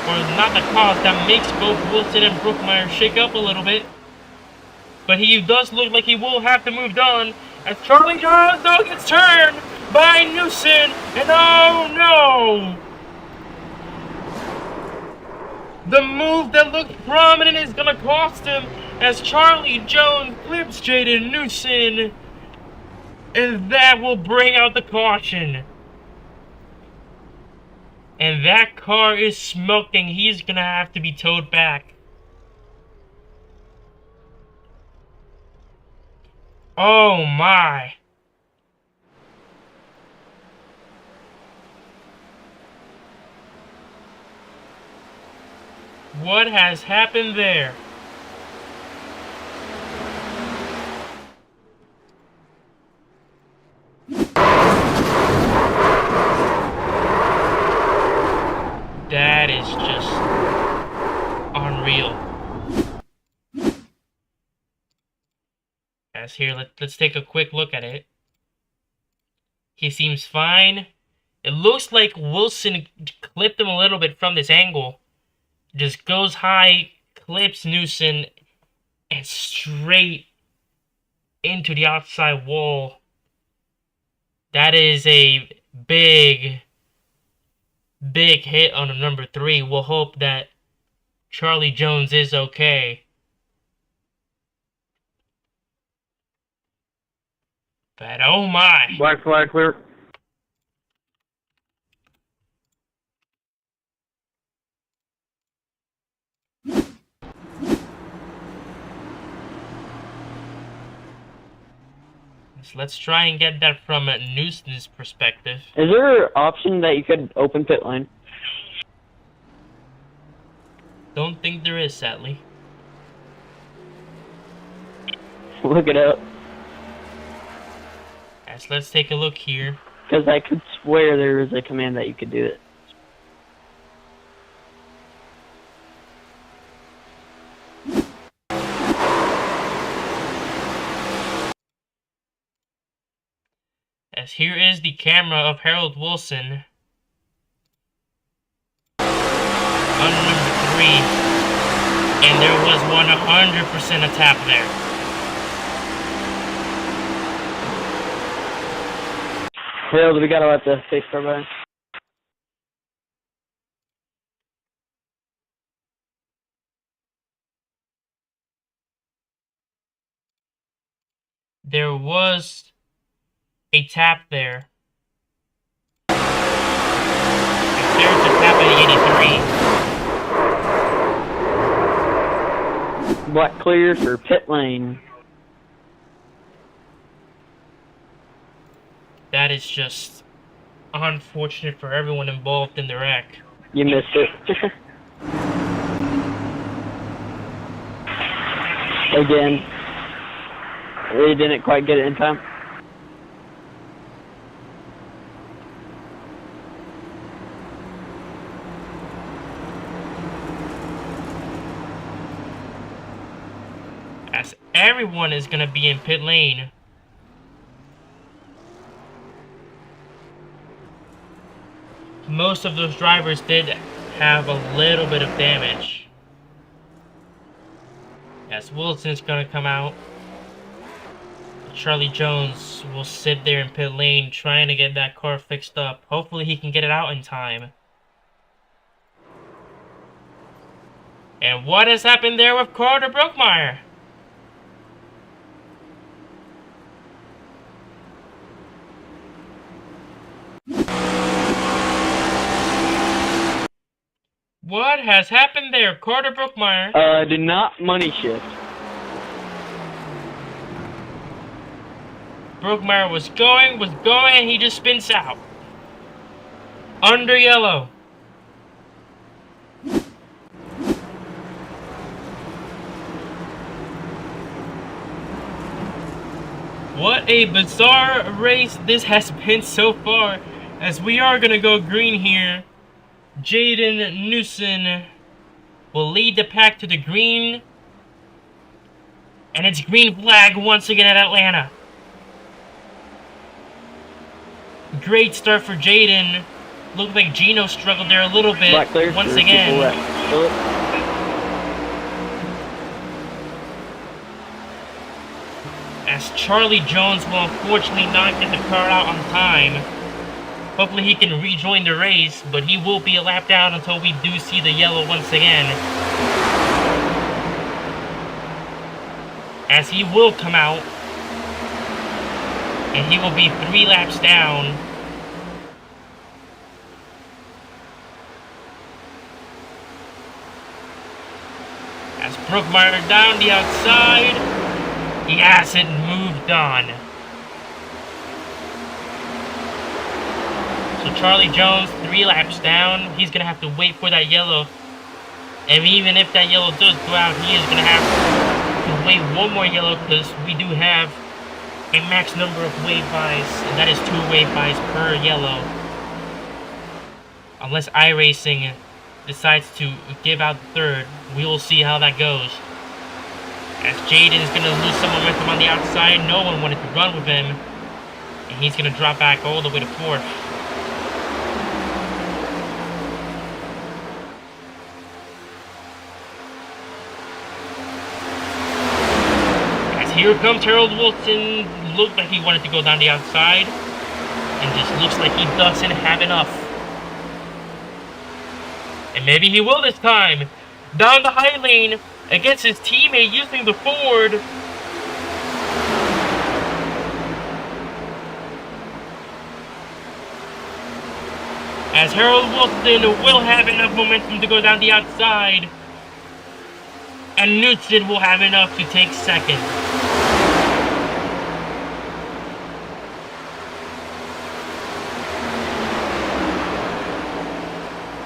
or not that cost, that makes both Wilson and Brookmeyer shake up a little bit. But he does look like he will have to move on. As Charlie Jones though gets turned by Newson. And oh no! The move that looked prominent is gonna cost him as Charlie Jones clips Jaden Newson. And that will bring out the caution. And that car is smoking. He's gonna have to be towed back. Oh my. What has happened there? That is just unreal. As here, let's take a quick look at it. He seems fine. It looks like Wilson clipped him a little bit from this angle. Just goes high, clips Newson, and straight into the outside wall. That is a big hit on number 3. We'll hope that Charlie Jones is okay. But oh my. Black flag clear. So let's try and get that from Newson's perspective. Is there an option that you could open pit lane? Don't think there is, sadly. Look it up. Yes, let's take a look here. Because I could swear there was a command that you could do it. As here is the camera of Harold Wilson on number 3, and there was 100% a tap there. Harold, we gotta let the safe car by. There was a tap there. And there's a tap at 83. Black clear for pit lane. That is just unfortunate for everyone involved in the wreck. You missed it. Again. They didn't quite get it in time. As everyone is going to be in pit lane. Most of those drivers did have a little bit of damage. As Wilson's going to come out. Charlie Jones will sit there in pit lane trying to get that car fixed up. Hopefully he can get it out in time. And what has happened there with Carter Brookmeyer? What has happened there, Carter Brookmeyer? Did not money shift. Brookmeyer was going, and he just spins out. Under yellow. What a bizarre race this has been so far, as we are gonna go green here. Jaden Newson will lead the pack to the green. And it's green flag once again at Atlanta. Great start for Jaden. Looked like Gino struggled there a little bit once again. As Charlie Jones will unfortunately not get the car out on time. Hopefully he can rejoin the race, but he will be a lap down until we do see the yellow once again. As he will come out. And he will be 3 laps down. As Brookmeyer down the outside. He hasn't moved on. So Charlie Jones, 3 laps down. He's going to have to wait for that yellow. And even if that yellow does go out, he is going to have to wait one more yellow because we do have a max number of wave-bys, and that is 2 wave-bys per yellow. Unless iRacing decides to give out the third, we will see how that goes. As Jaden is going to lose some momentum on the outside, no one wanted to run with him, and he's going to drop back all the way to 4th. Here comes Harold Wilson. Looked like he wanted to go down the outside. And just looks like he doesn't have enough. And maybe he will this time. Down the high lane against his teammate using the Ford. As Harold Wilson will have enough momentum to go down the outside. And Knudsen will have enough to take second.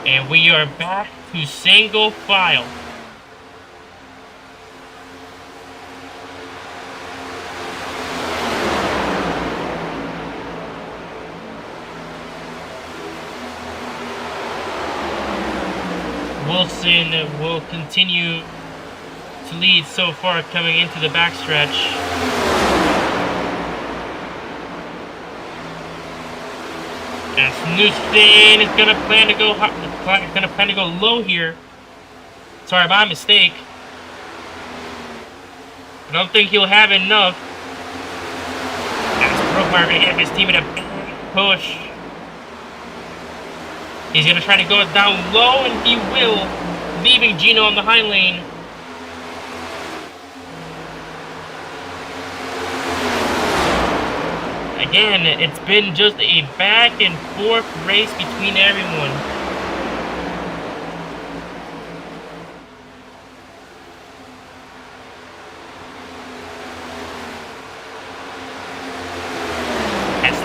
And we are back to single file. Wilson will continue to lead so far coming into the backstretch. Asmussen is gonna plan to go low here. Sorry, my mistake. I don't think he'll have enough. As Brookmeyer gonna hit his team in a big push. He's gonna try to go down low, and he will, leaving Gino on the high lane. Again, it's been just a back and forth race between everyone.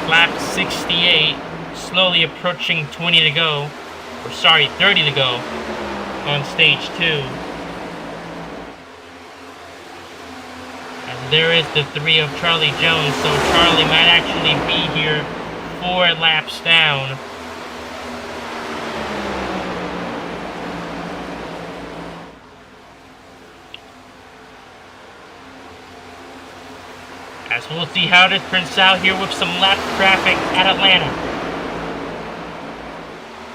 Lap 68, slowly approaching 20 to go, or sorry, 30 to go on stage 2. And there is the 3 of Charlie Jones, so Charlie might actually be here 4 laps down. As we'll see how this turns out here with some lap traffic at Atlanta.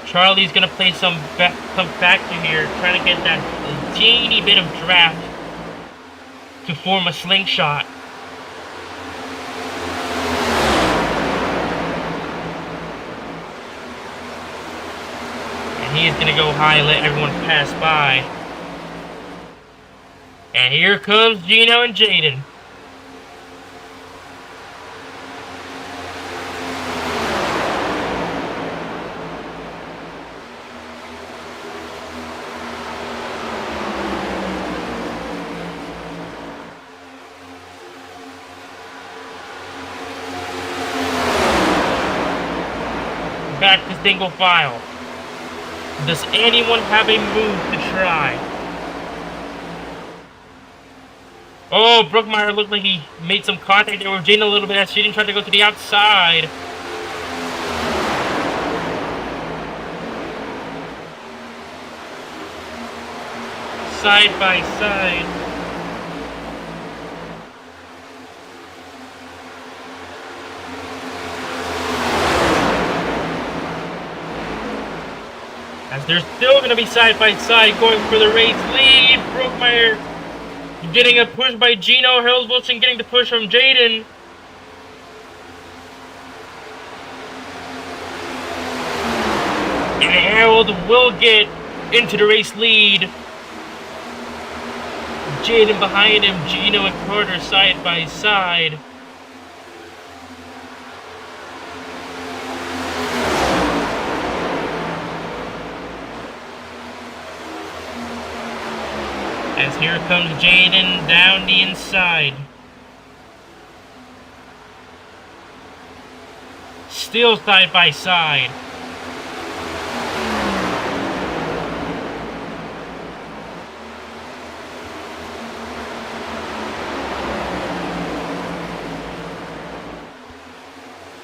Charlie's gonna play some factor here, trying to get that teeny bit of draft to form a slingshot. And he is gonna go high, let everyone pass by. And here comes Gino and Jaden. Back to single file. Does anyone have a move to try? Oh, Brookmeyer looked like he made some contact there with Jaden a little bit as she didn't try to go to the outside. Side by side. As they're still going to be side by side going for the race lead. Brookmeyer getting a push by Gino. Harold Wilson getting the push from Jaden. And Harold will get into the race lead. Jaden behind him. Gino and Carter side by side. As here comes Jaden down the inside. Still side by side.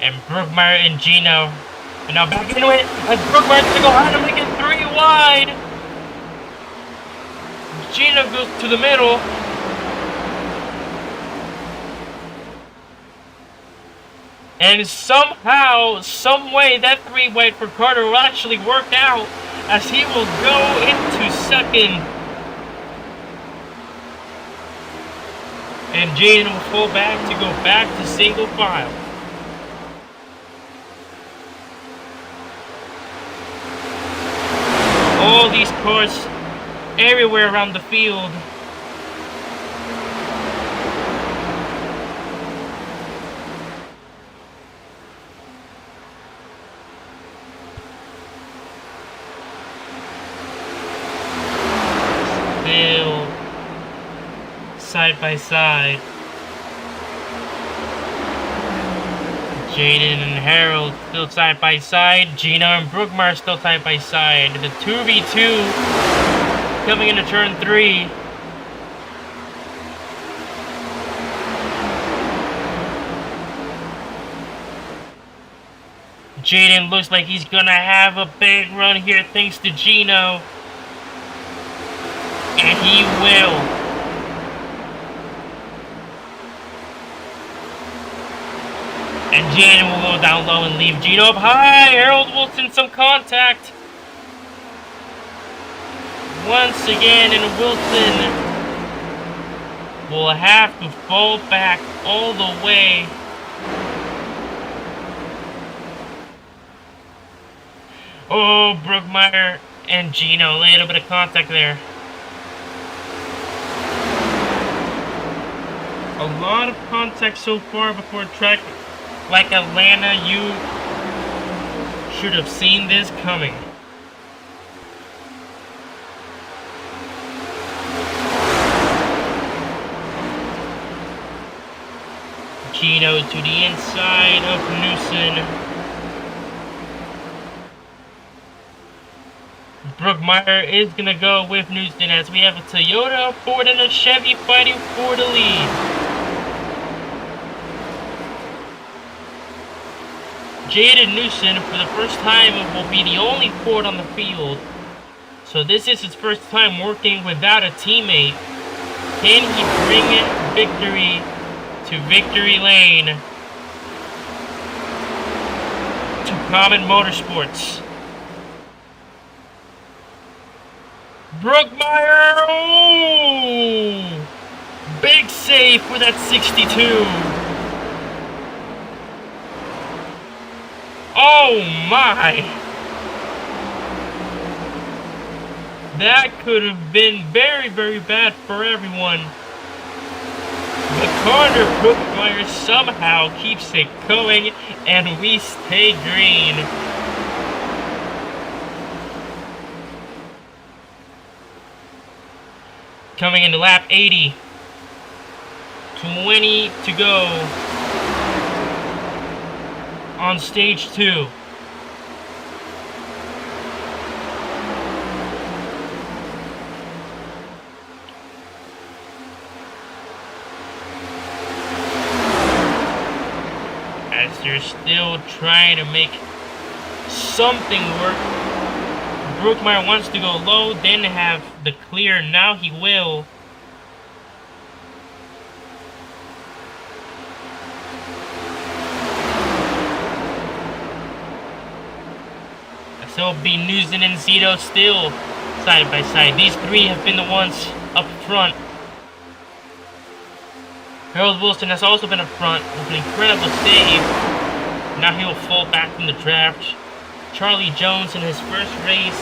And Brookmeyer and Gino are now back into it. As Brookmeyer's gonna go high to make it 3 wide. Gino goes to the middle. And somehow, some way, that 3 wide for Carter will actually work out as he will go into second. And Jaden will fall back to go back to single file. All these cars everywhere around the field. Still side by side. Jaden and Harold still side by side. Gino and Brookmeyer still side by side. The 2v2 coming into turn 3. Jaden looks like he's gonna have a big run here thanks to Gino. And he will. And Jan will go down low and leave Gino up high. Harold Wilson, some contact. Once again, and Wilson will have to fall back all the way. Oh, Brookmeyer and Gino, a little bit of contact there. A lot of contact so far before a track like Atlanta. You should have seen this coming. Gino to the inside of Newson. Brookmeyer is going to go with Newson as we have a Toyota, a Ford, and a Chevy fighting for the lead. Jaden Newson, for the first time, will be the only Ford on the field. So this is his first time working without a teammate. Can he bring victory to victory lane to Common Motorsports? Brookmeyer, oh! Big save for that 62. Oh my! That could have been very, very bad for everyone. But Carter Brookmeyer somehow keeps it going, and we stay green. Coming into lap 80. 20 to go on stage 2. As they're still trying to make something work. Brookmeyer wants to go low, then have the clear. Now he will. So it'll be Newson and Zito still side by side. These three have been the ones up front. Harold Wilson has also been up front with an incredible save. Now he will fall back from the draft. Charlie Jones in his first race,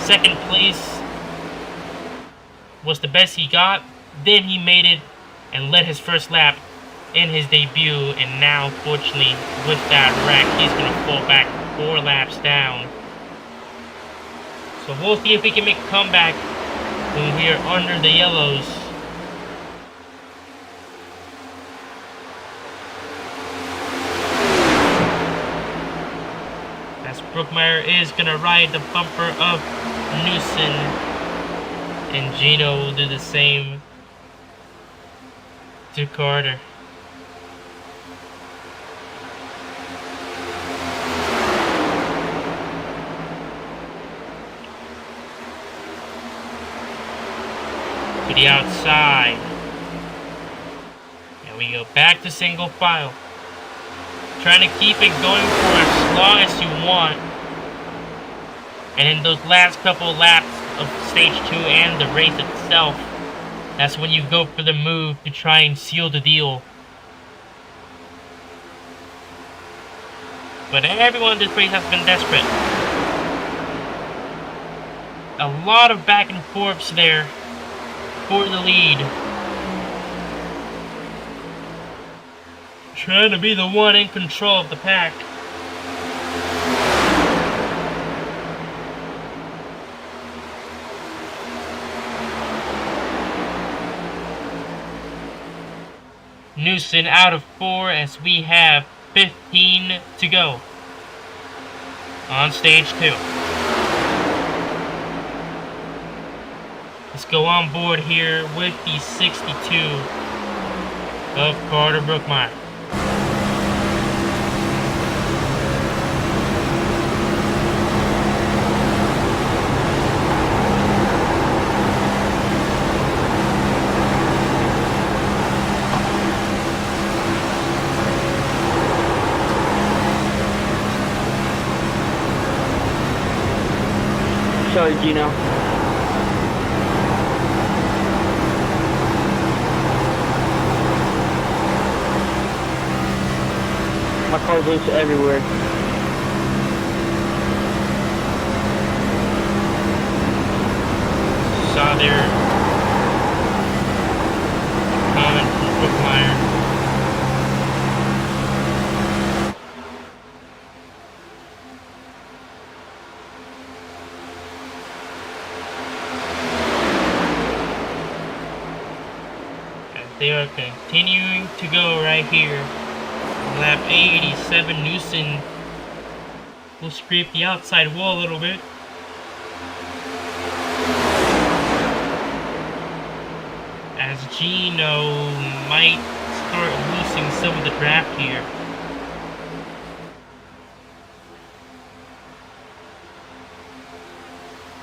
second place, was the best he got. Then he made it and led his first lap in his debut, and now, fortunately, with that wreck, he's going to fall back 4 laps down. So we'll see if we can make a comeback when we are under the yellows. Brookmeyer is going to ride the bumper of Newson, and Gino will do the same to Carter. To the outside. And we go back to single file. Trying to keep it going for as long as you want. And in those last couple laps of stage 2 and the race itself, that's when you go for the move to try and seal the deal. But everyone in this race has been desperate. A lot of back and forths there for the lead. Trying to be the one in control of the pack. Newson out of 4 as we have 15 to go on stage 2. Let's go on board here with the 62 of Carter Brookmeyer. Sorry, Gino. My car's loose everywhere. Saw their comment from Brookmeyer. They are continuing to go right here. Lap 87, Newson will scrape the outside wall a little bit. As Gino might start losing some of the draft here.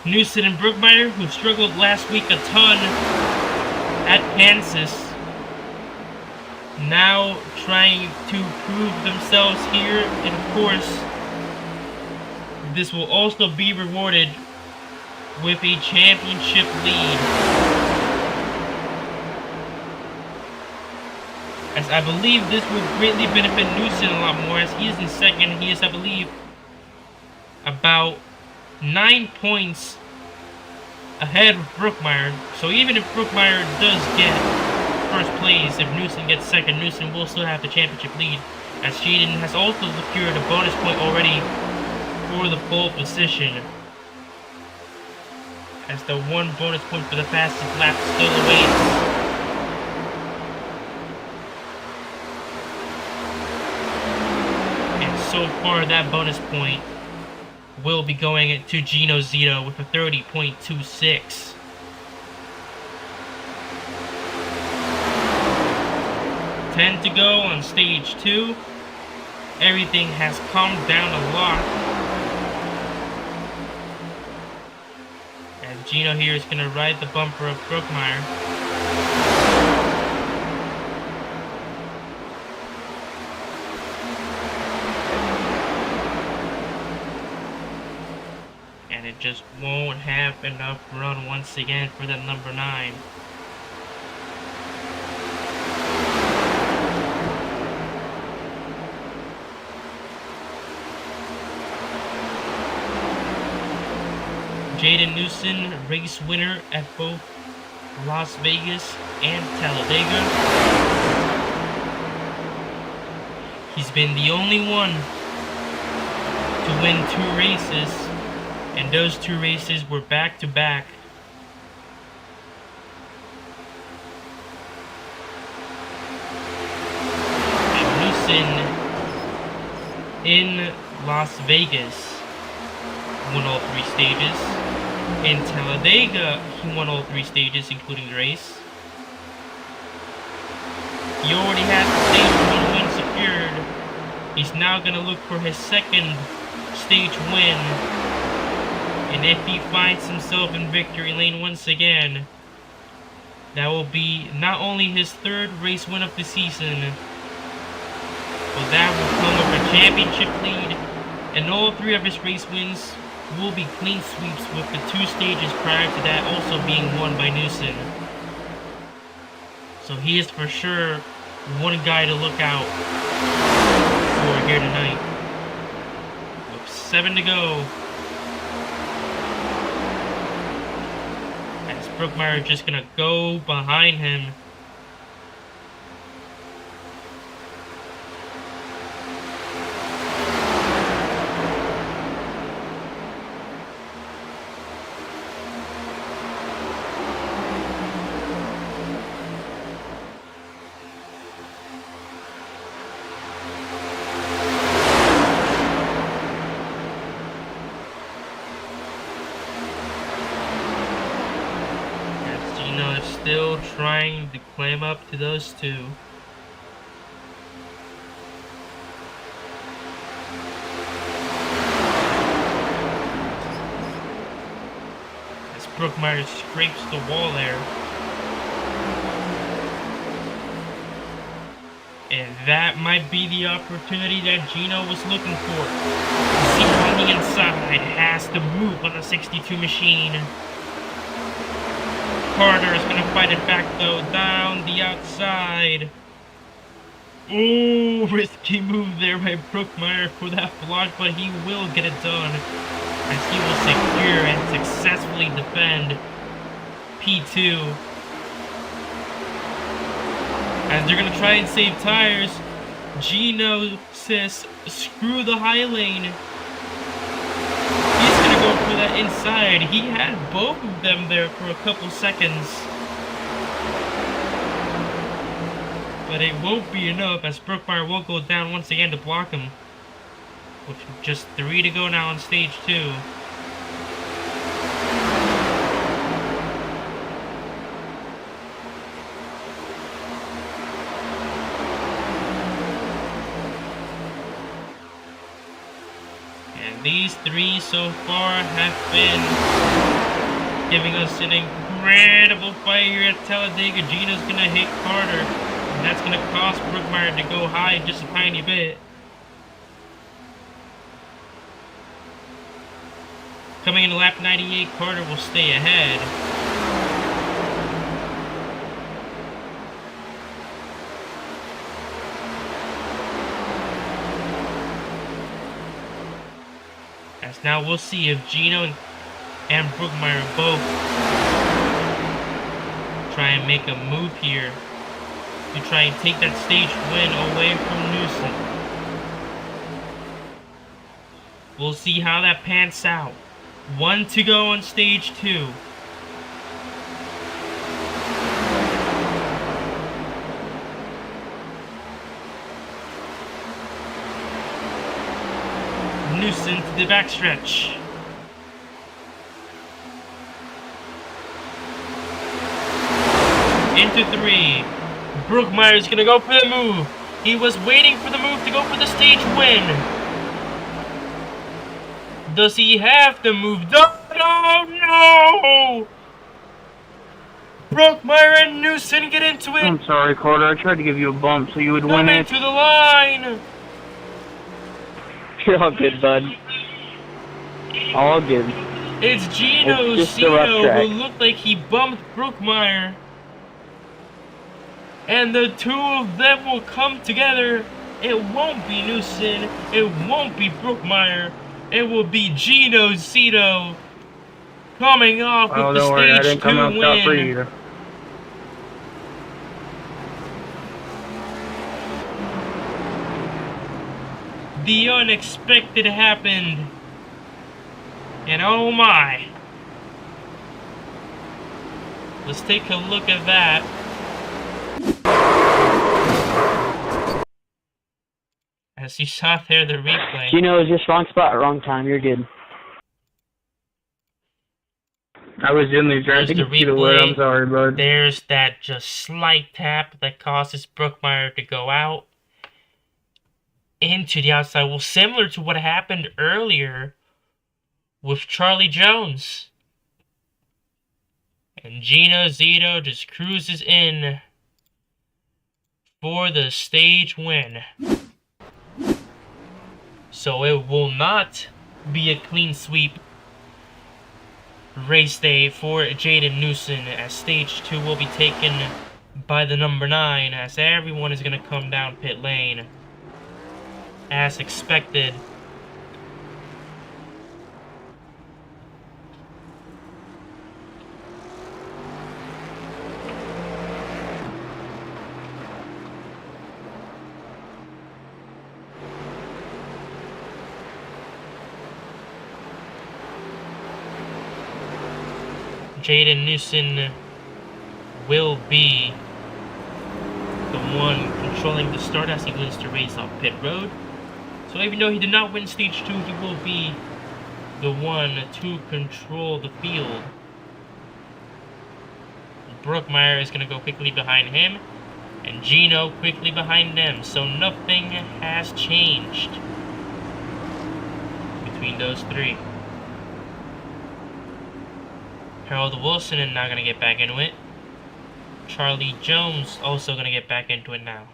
Newson and Brookmeyer, who struggled last week a ton at Kansas, now trying to prove themselves here, and of course this will also be rewarded with a championship lead, as I believe this will greatly benefit Newson a lot more, as he is in second. He is, I believe, about 9 points ahead of Brookmeyer. So even if Brookmeyer does get first place, if Newson gets second, Newson will still have the championship lead, as Jaden has also secured a bonus point already for the pole position, as the one bonus point for the fastest lap still awaits. And so far that bonus point will be going to Gino Zito with a 30.26. 10 to go on stage 2. Everything has calmed down a lot, as Gino here is going to ride the bumper of Brookmeyer. And it just won't have enough run once again for that number 9. Jaden Newson, race winner at both Las Vegas and Talladega. He's been the only one to win 2 races, and those 2 races were back-to-back. And Newson in Las Vegas won all 3 stages. In Talladega, he won all 3 stages, including the race. He already has the stage 1 win secured. He's now going to look for his second stage win. And if he finds himself in victory lane once again, that will be not only his 3rd race win of the season, but that will come with a championship lead, and all 3 of his race wins will be clean sweeps, with the 2 stages prior to that also being won by Newson. So he is for sure one guy to look out for here tonight. With 7 to go, as Brookmeyer just gonna go behind him. Still trying to climb up to those 2. As Brookmeyer scrapes the wall there. And that might be the opportunity that Gino was looking for. Zero on the inside has to move on the 62 machine. Carter is going to fight it back though, down the outside. Oh, risky move there by Brookmeyer for that block, but he will get it done. As he will secure and successfully defend P2. As they're going to try and save tires, Gino says, screw the high lane. He's going to go for that inside. He had both of them there for a couple seconds. But it won't be enough as Brookmeyer will go down once again to block him. With just 3 to go now on stage 2. These 3 so far have been giving us an incredible fight here at Talladega. Gino's going to hit Carter, and that's going to cost Brookmeyer to go high just a tiny bit. Coming into lap 98, Carter will stay ahead. Now we'll see if Gino and Brookmeyer both try and make a move here to try and take that stage win away from Newson. We'll see how that pans out. 1 to go on stage 2. Newson to the backstretch. Into 3. Brookmeyer is going to go for the move. He was waiting for the move to go for the stage win. Does he have the move? No! Brookmeyer and Newson get into it. I'm sorry, Carter. I tried to give you a bump so you would win it. Into the line. You're all good, bud. All good. It's Gino Cito who looked like he bumped Brookmeyer. And the 2 of them will come together. It won't be Newson. It won't be Brookmeyer. It will be Gino Cito coming off with the stage 2 win. The unexpected happened. And oh my. Let's take a look at that. As you saw there, the replay. Gino was just wrong spot, wrong time. You're good. I was genuinely trying to get you to win. I'm sorry, bud. There's that just slight tap that causes Brookmeyer to go out into the outside. Well, similar to what happened earlier with Charlie Jones. And Gino Zito just cruises in for the stage win. So it will not be a clean sweep race day for Jaden Newson, as stage 2 will be taken by the number 9, as everyone is going to come down pit lane as expected. Jaden Newson will be the one controlling the start as he wins the race off pit road. So even though he did not win stage 2, he will be the one to control the field. Brookmeyer is going to go quickly behind him, and Gino quickly behind them. So nothing has changed between those 3. Harold Wilson is now going to get back into it. Charlie Jones also going to get back into it now.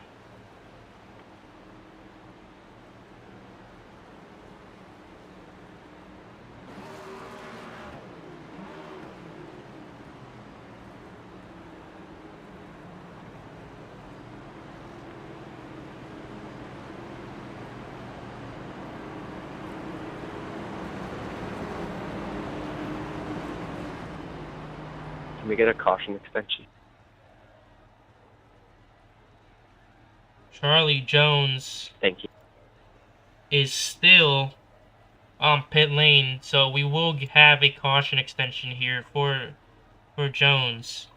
Can we get a caution extension? Charlie Jones Thank you. is still on pit lane, so we will have a caution extension here for Jones.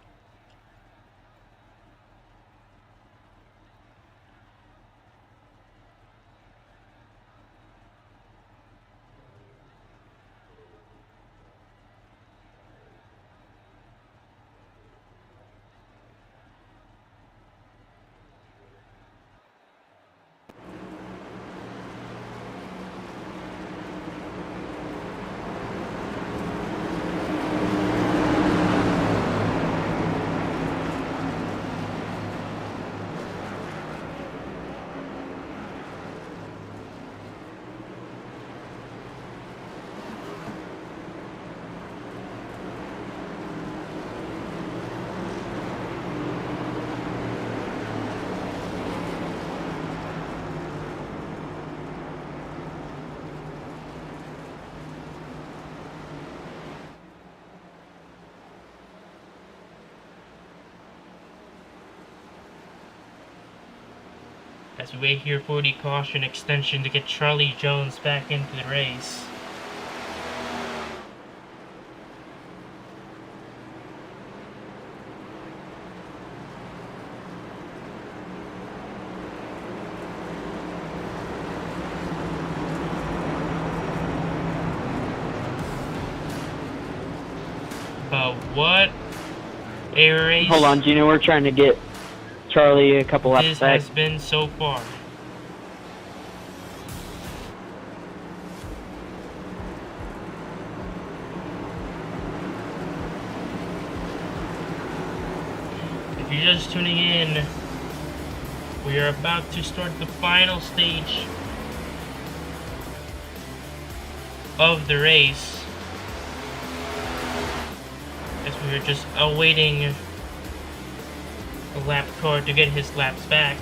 As we wait here for the caution extension to get Charlie Jones back into the race. But what a race Hold on, Gino. We're trying to get Charlie a couple laps this back. has been so far. If you're just tuning in, we are about to start the final stage of the race, as we are just awaiting a lap car to get his laps back.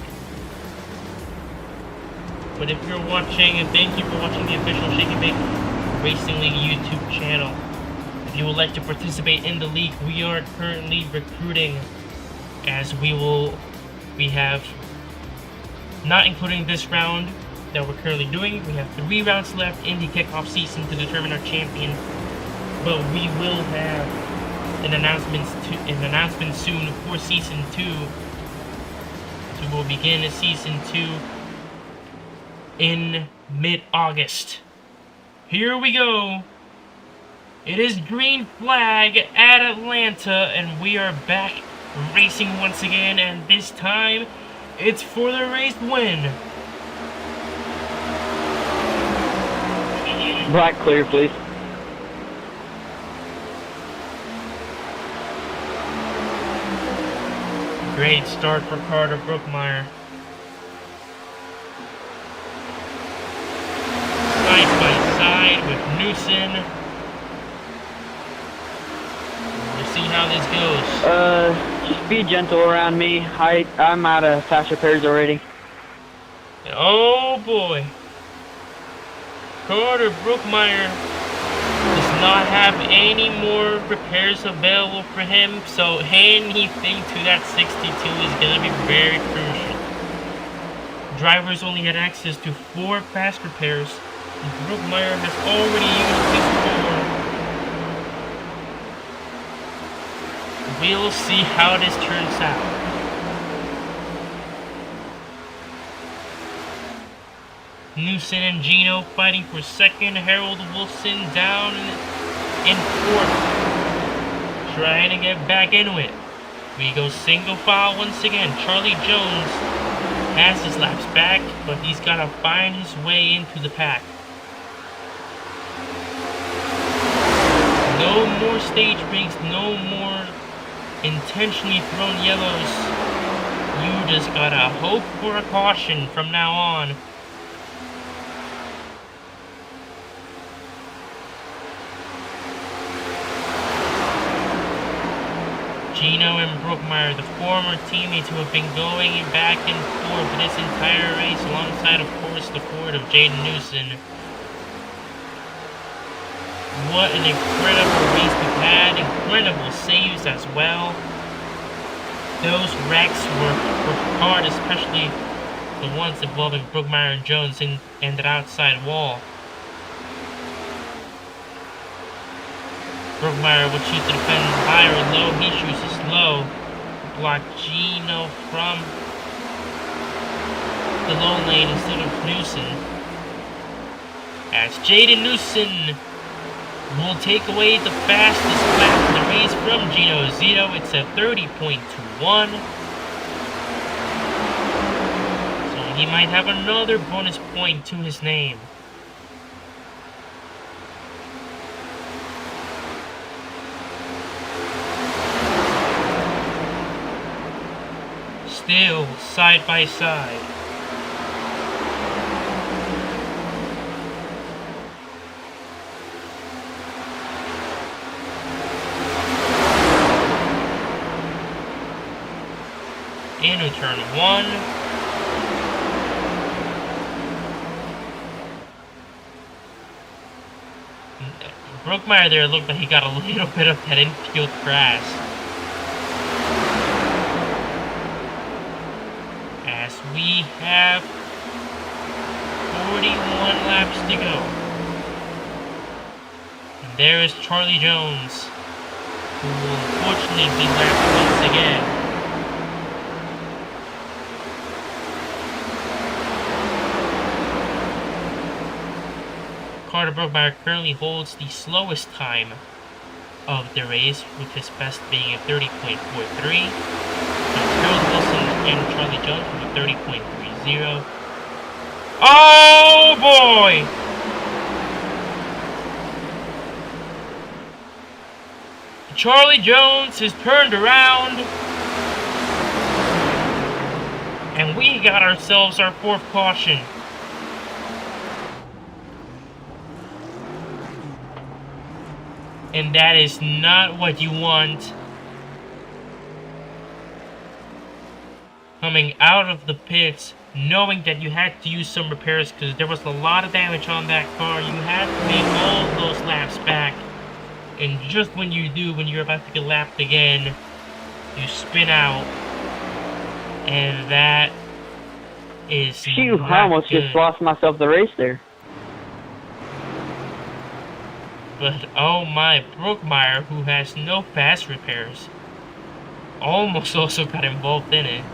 But if you're watching, thank you for watching the official Shake and Bake Racing League YouTube channel. If you would like to participate in the league, we are currently recruiting, as we have, not including this round that we're currently doing, we have 3 rounds left in the kickoff season to determine our champion, but we will have an announcement soon for season 2. So we'll begin season 2 in mid-August. Here we go. It is green flag at Atlanta, and we are back racing once again, and this time it's for the race win. Black clear, please. Great start for Carter Brookmeyer. Side by side with Newson. We'll see how this goes. Just be gentle around me. I'm out of fast repairs already. Oh boy. Carter Brookmeyer does not have any more repairs available for him, so anything to that 62 is going to be very crucial. Drivers only had access to 4 fast repairs, and Brookmeyer has already used his 4. We'll see how this turns out. Newson and Gino fighting for second. Harold Wilson down in 4th. Trying to get back into it. We go single file once again. Charlie Jones has his laps back, but he's got to find his way into the pack. No more stage breaks, no more intentionally thrown yellows. You just gotta hope for a caution from now on. Gino and Brookmeyer, the former teammates who have been going back and forth this entire race, alongside, of course, the Ford of Jaden Newson. what an incredible race we've had. Incredible saves as well. Those wrecks were hard, especially the ones involving Brookmeyer and Jones and that outside wall. Brookmeyer will choose to defend high or low. He chooses low. Block Gino from the low lane instead of Newson. As Jaden Newson will take away the fastest lap of the race from Gino Zito. It's a 30.21. So he might have another bonus point to his name. Still side by side. Into turn 1. Brookmeyer there looked like he got a little bit of that infield crash. As we have 41 laps to go. And there is Charlie Jones, who will unfortunately be lapped once again. Carter Brookmeyer currently holds the slowest time of the race, with his best being a 30.43. Harold Wilson and Charlie Jones with a 30.30. Oh boy! Charlie Jones has turned around, and we got ourselves our 4th caution. And that is not what you want. Coming out of the pits, knowing that you had to use some repairs because there was a lot of damage on that car. You had to make all those laps back. And just when you do, when you're about to get lapped again, you spin out. And that is Phew, I almost just lost myself the race there. But oh my, Brookmeyer, who has no fast repairs, almost also got involved in it.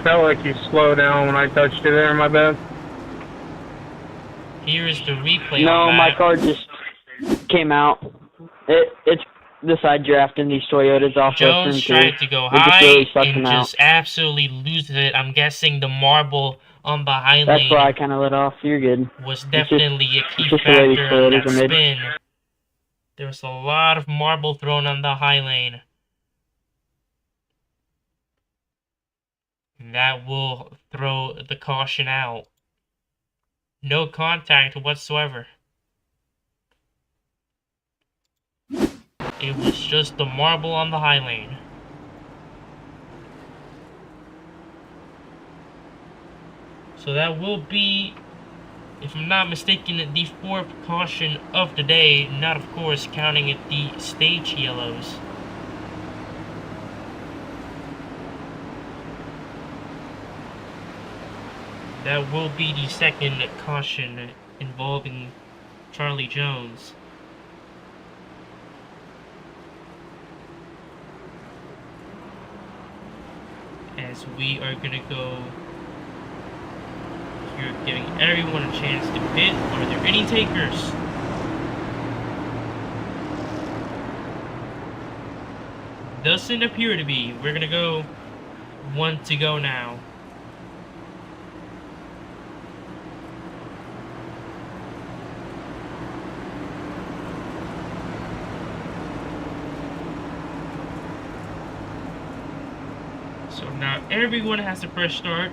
Felt like you slowed down when I touched you there, my bad. Here is the replay. No, on my that. car just came out. It's the side draft in these Toyotas off Jones tried to go high and just absolutely loses it. I'm guessing the marble on the high lane. That's why I kind of let off. You're good. Was definitely a key factor in that spin. There was a lot of marble thrown on the high lane. And that will throw the caution out. No contact whatsoever. It was just the marble on the high lane. So that will be, if I'm not mistaken, the 4th caution of the day, not of course counting it the stage yellows. That will be the 2nd caution involving Charlie Jones. As we are gonna go, you're giving everyone a chance to pit. Are there any takers? Doesn't appear to be. We're gonna go 1 to go now. So now everyone has to press start.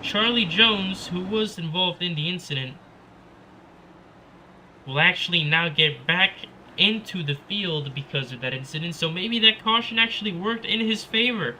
Charlie Jones, who was involved in the incident, will actually now get back into the field because of that incident. So maybe that caution actually worked in his favor.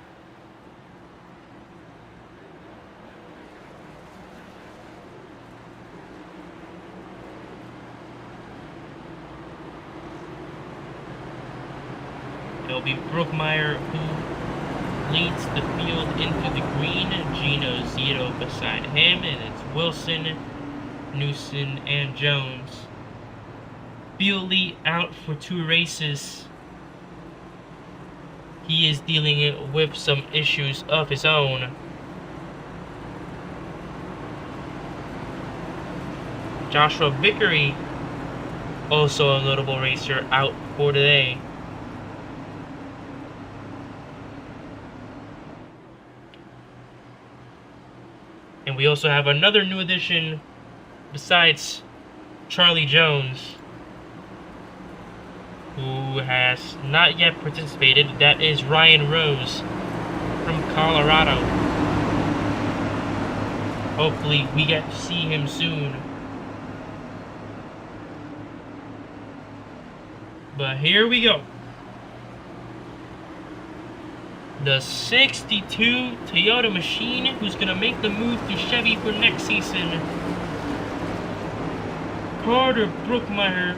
It'll be Brookmeyer who leads the field into the green. Gino Zito beside him, and it's Wilson, Newson, and Jones. Bewley out for 2 races. He is dealing with some issues of his own. Joshua Vickery, also a notable racer, out for today. And we also have another new addition besides Charlie Jones, who has not yet participated. That is Ryan Rose from Colorado. Hopefully we get to see him soon. But here we go. The 62 Toyota machine, who's going to make the move to Chevy for next season. Carter Brookmeyer,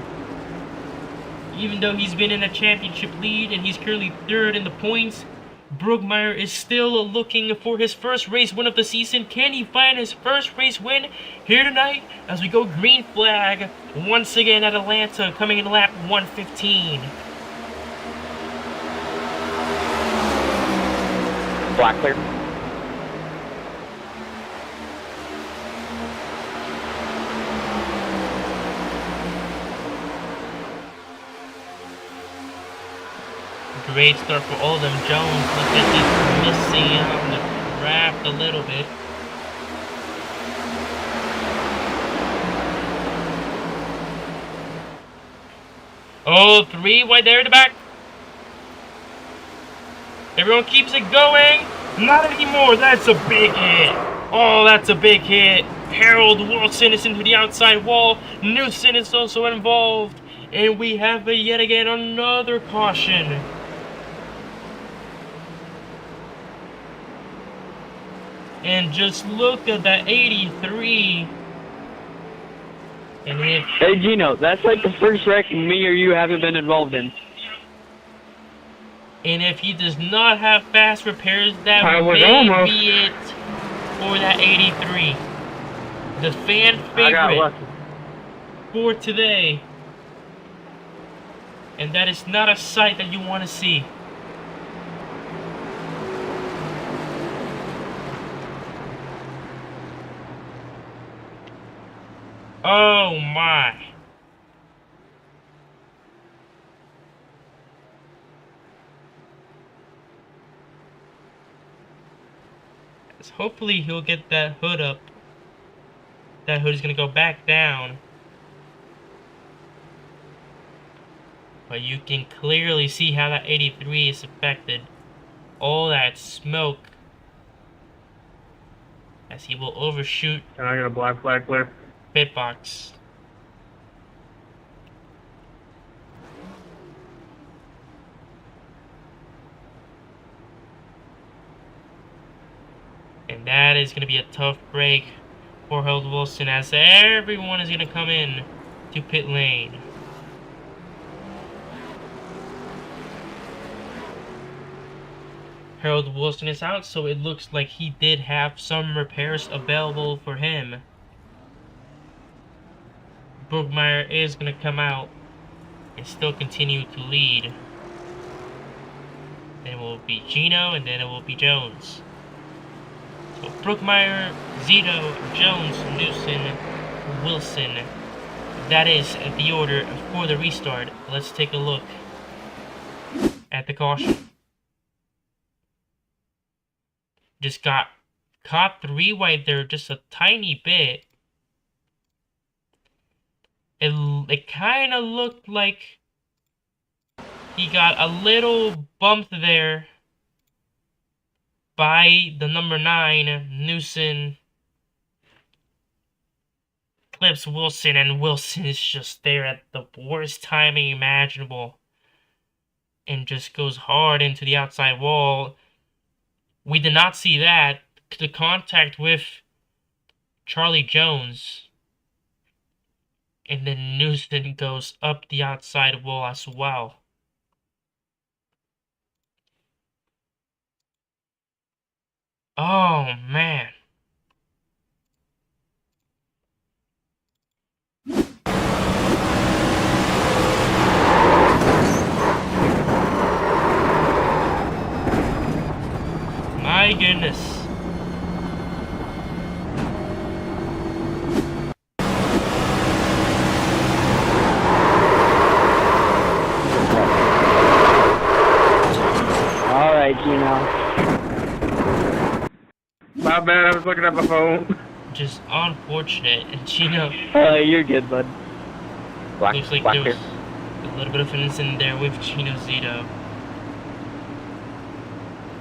even though he's been in a championship lead and he's currently 3rd in the points, Brookmeyer is still looking for his first race win of the season. Can he find his first race win here tonight as we go green flag once again at Atlanta, coming in lap 115? Black clear. Great start for all of them. Jones looks like he's missing out on the draft a little bit. Oh, 3 right there in the back. Everyone keeps it going. Not anymore. That's a big hit. Oh, that's a big hit. Harold Wilson is into the outside wall. Newson is also involved. And we have yet again another caution. And just look at that 83. And if... Hey, Gino, that's like the first wreck me or you haven't been involved in. And if he does not have fast repairs, that may be it for that 83. The fan favorite for today. And that is not a sight that you want to see. Oh my. Hopefully he'll get that hood up. That hood is going to go back down. But you can clearly see how that 83 is affected. All that smoke. As he will overshoot. Can I get a black flag clear? Pit box. And that is going to be a tough break for Harold Wilson as everyone is going to come in to pit lane. Harold Wilson is out, so it looks like he did have some repairs available for him. Brookmeyer is going to come out and still continue to lead. Then it will be Gino, and then it will be Jones. So Brookmeyer, Zito, Jones, Newson, Wilson. That is the order for the restart. Let's take a look at the caution. Just got caught 3 right there, just a tiny bit. It kind of looked like he got a little bump there by the number 9, Newson. Clips Wilson, and Wilson is just there at the worst timing imaginable. And just goes hard into the outside wall. We did not see that. The contact with Charlie Jones. And then Newson goes up the outside wall as well. Oh, man. My goodness. All right, Gino. My bad, I was looking at my phone. Just unfortunate. And Gino, You're good, bud. looks like there was a little bit of an incident there with Gino Zito.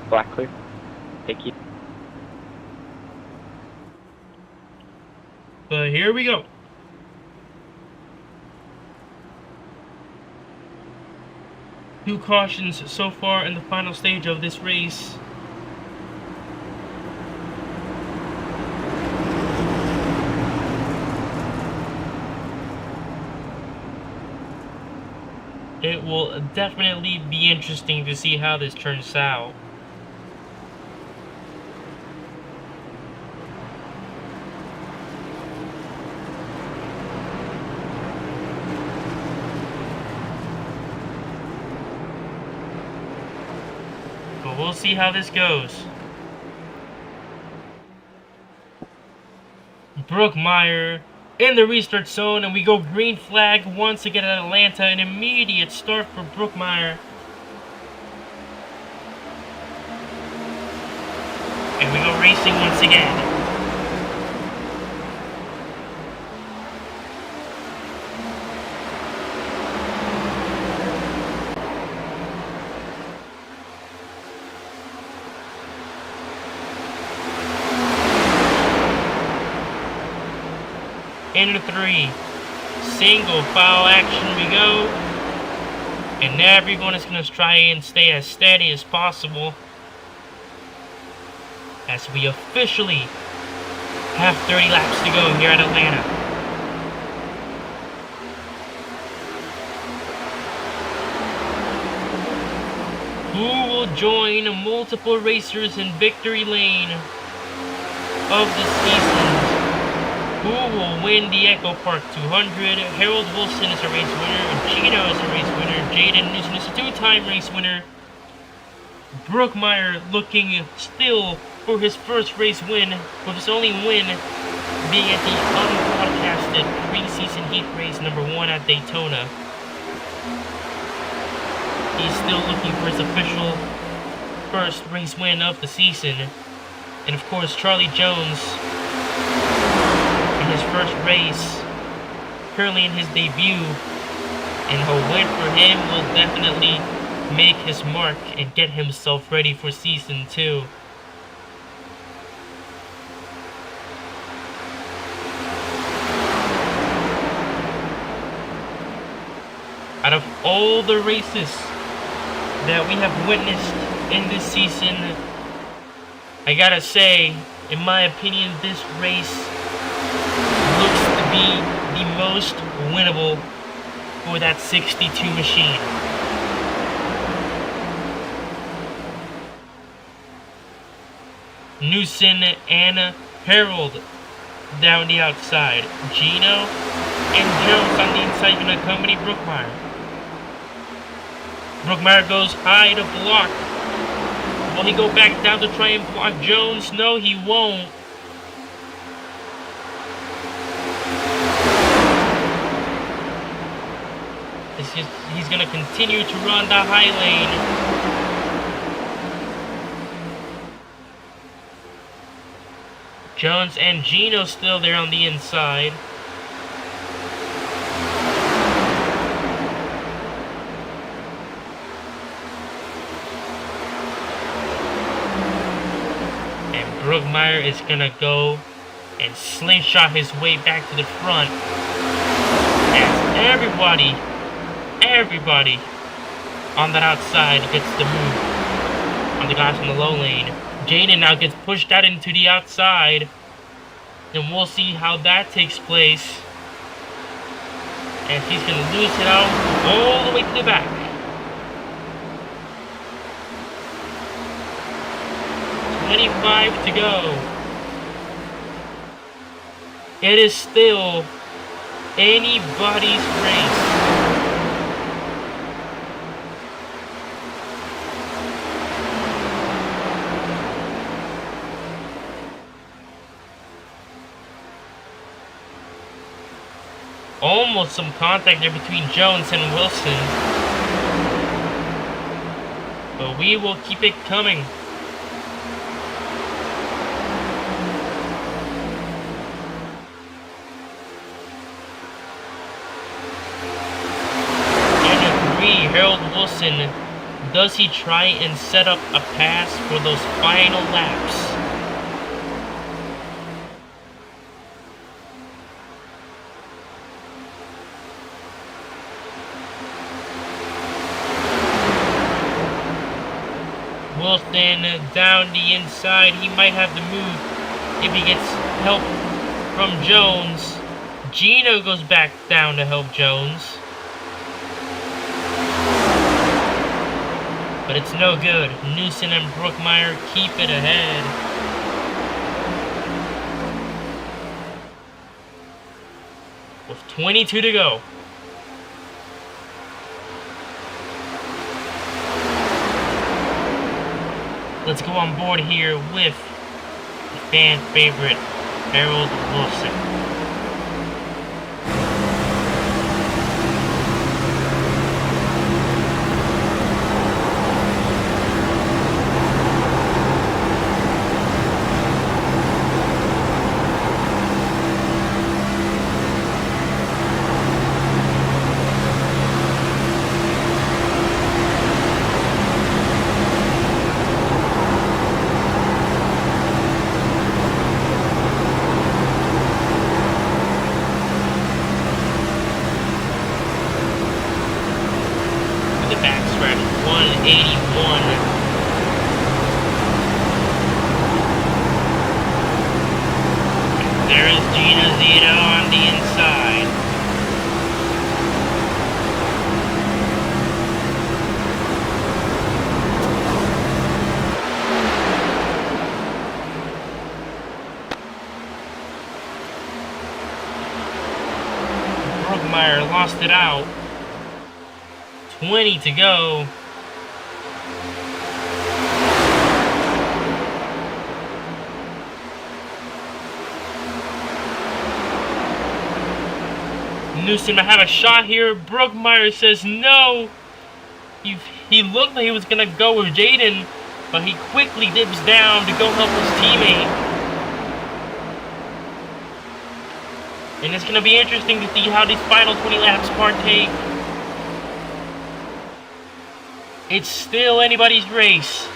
Black clear. Thank you. But here we go. Two cautions so far in the final stage of this race. It will definitely be interesting to see how this turns out. But we'll see how this goes. Brookmeyer in the restart zone, and we go green flag once again at Atlanta. An immediate start for Brookmeyer. And we go racing once again. Into 3. Single file action we go. And everyone is going to try and stay as steady as possible as we officially have 30 laps to go here at Atlanta. Who will join multiple racers in victory lane of the season? Who will win the Echo Park 200? Harold Wilson is a race winner. Gino is a race winner. Jaden Newsom is a two-time race winner. Brookmeyer looking still for his first race win, with his only win being at the unbroadcasted preseason heat race number 1 at Daytona. He's still looking for his official first race win of the season. And of course, Charlie Jones, his first race, currently in his debut, and a win for him will definitely make his mark and get himself ready for season 2. Out of all the races that we have witnessed in this season, I gotta say, in my opinion, this race looks to be the most winnable for that 62 machine. Newson and Harold down the outside. Gino and Jones on the inside going to accompany Brookmeyer. Brookmeyer goes high to block. Will he go back down to try and block Jones? No, he won't. He's going to continue to run the high lane. Jones and Gino still there on the inside. And Brookmeyer is going to go and slingshot his way back to the front. As everybody on that outside gets the move on the guys in the low lane. Jaden now gets pushed out into the outside, and we'll see how that takes place. And he's going to lose it out all the way to the back. 25 to go. It is still anybody's race. Almost some contact there between Jones and Wilson. But we will keep it coming. Harold Wilson, does he try and set up a pass for those final laps? Wilson down the inside, he might have to move if he gets help from Jones. Gino goes back down to help Jones. But it's no good. Newson and Brookmeyer keep it ahead. With 22 to go. Let's go on board here with the fan favorite, Harold Wilson. Lost it out. 20 to go. Newsom might have a shot here. Brookmeyer says no. He looked like he was gonna go with Jaden, but he quickly dips down to go help his teammate. And it's going to be interesting to see how these final 20 laps partake. It's still anybody's race.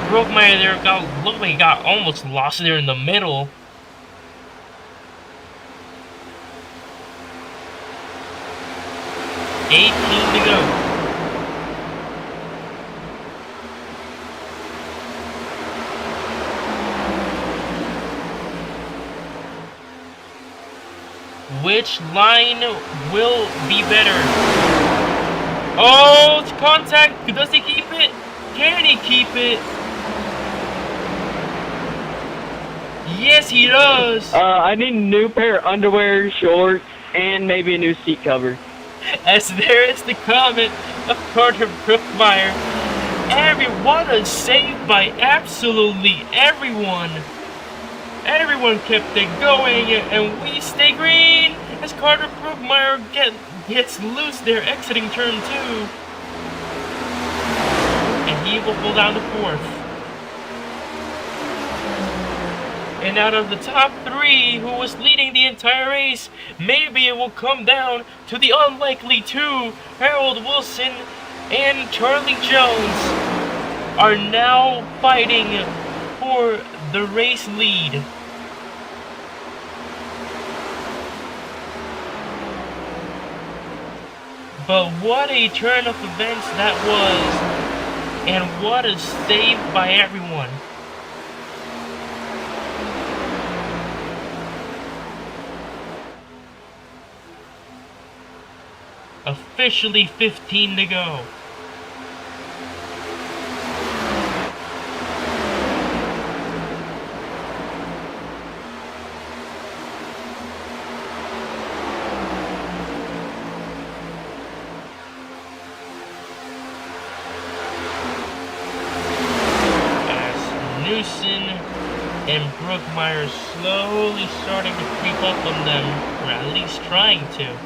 Brookmeyer there looked like he got almost lost there in the middle. $18 to go. Which line will be better? Oh, it's contact. Does he keep it? Can he keep it? Yes, he does. I need a new pair of underwear, shorts, and maybe a new seat cover. As there is the comment of Carter Brookmeyer. Everyone is saved by absolutely everyone. Everyone kept it going, and we stay green as Carter Brookmeyer gets loose there, exiting turn 2. And he will pull down to 4th. And out of the top 3 who was leading the entire race, maybe it will come down to the unlikely 2, Harold Wilson and Charlie Jones, are now fighting for the race lead. But what a turn of events that was, and what a save by everyone. Officially 15 to go. And Brookmeyer slowly starting to creep up on them, or at least trying to.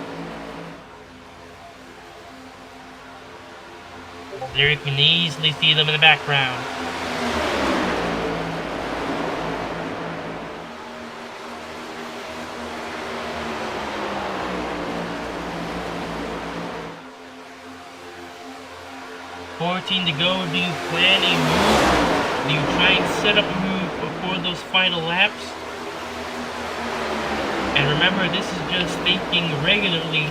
There you can easily see them in the background. $14 to go. Do you plan a move? Do you try and set up a move before those final laps? And remember, this is just thinking regularly.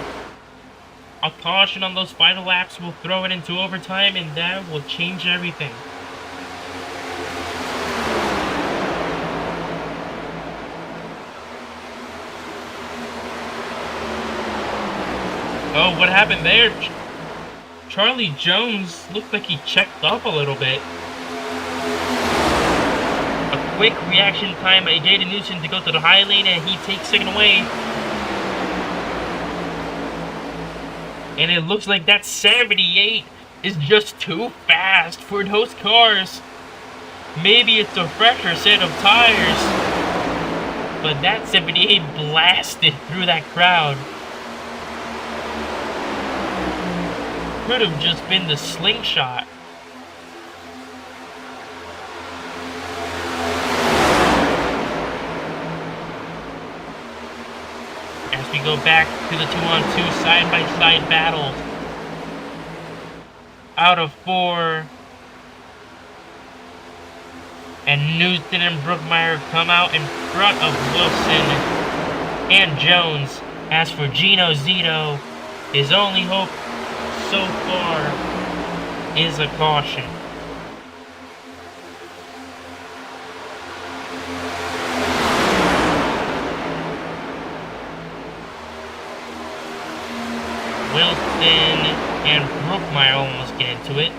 A caution on those final laps will throw it into overtime, and that will change everything. Oh, what happened there? Charlie Jones looked like he checked up a little bit. A quick reaction time by Jaden Newson to go to the high lane, and he takes second away. And it looks like that 78 is just too fast for those cars. Maybe it's a fresher set of tires, but that 78 blasted through that crowd. Could have just been the slingshot. As we go back to the 2-on-2 side-by-side battles. Out of 4. And Newton and Brookmeyer come out in front of Wilson and Jones. As for Gino Zito, his only hope so far is a caution. Wilson and Brookmeyer almost get into it.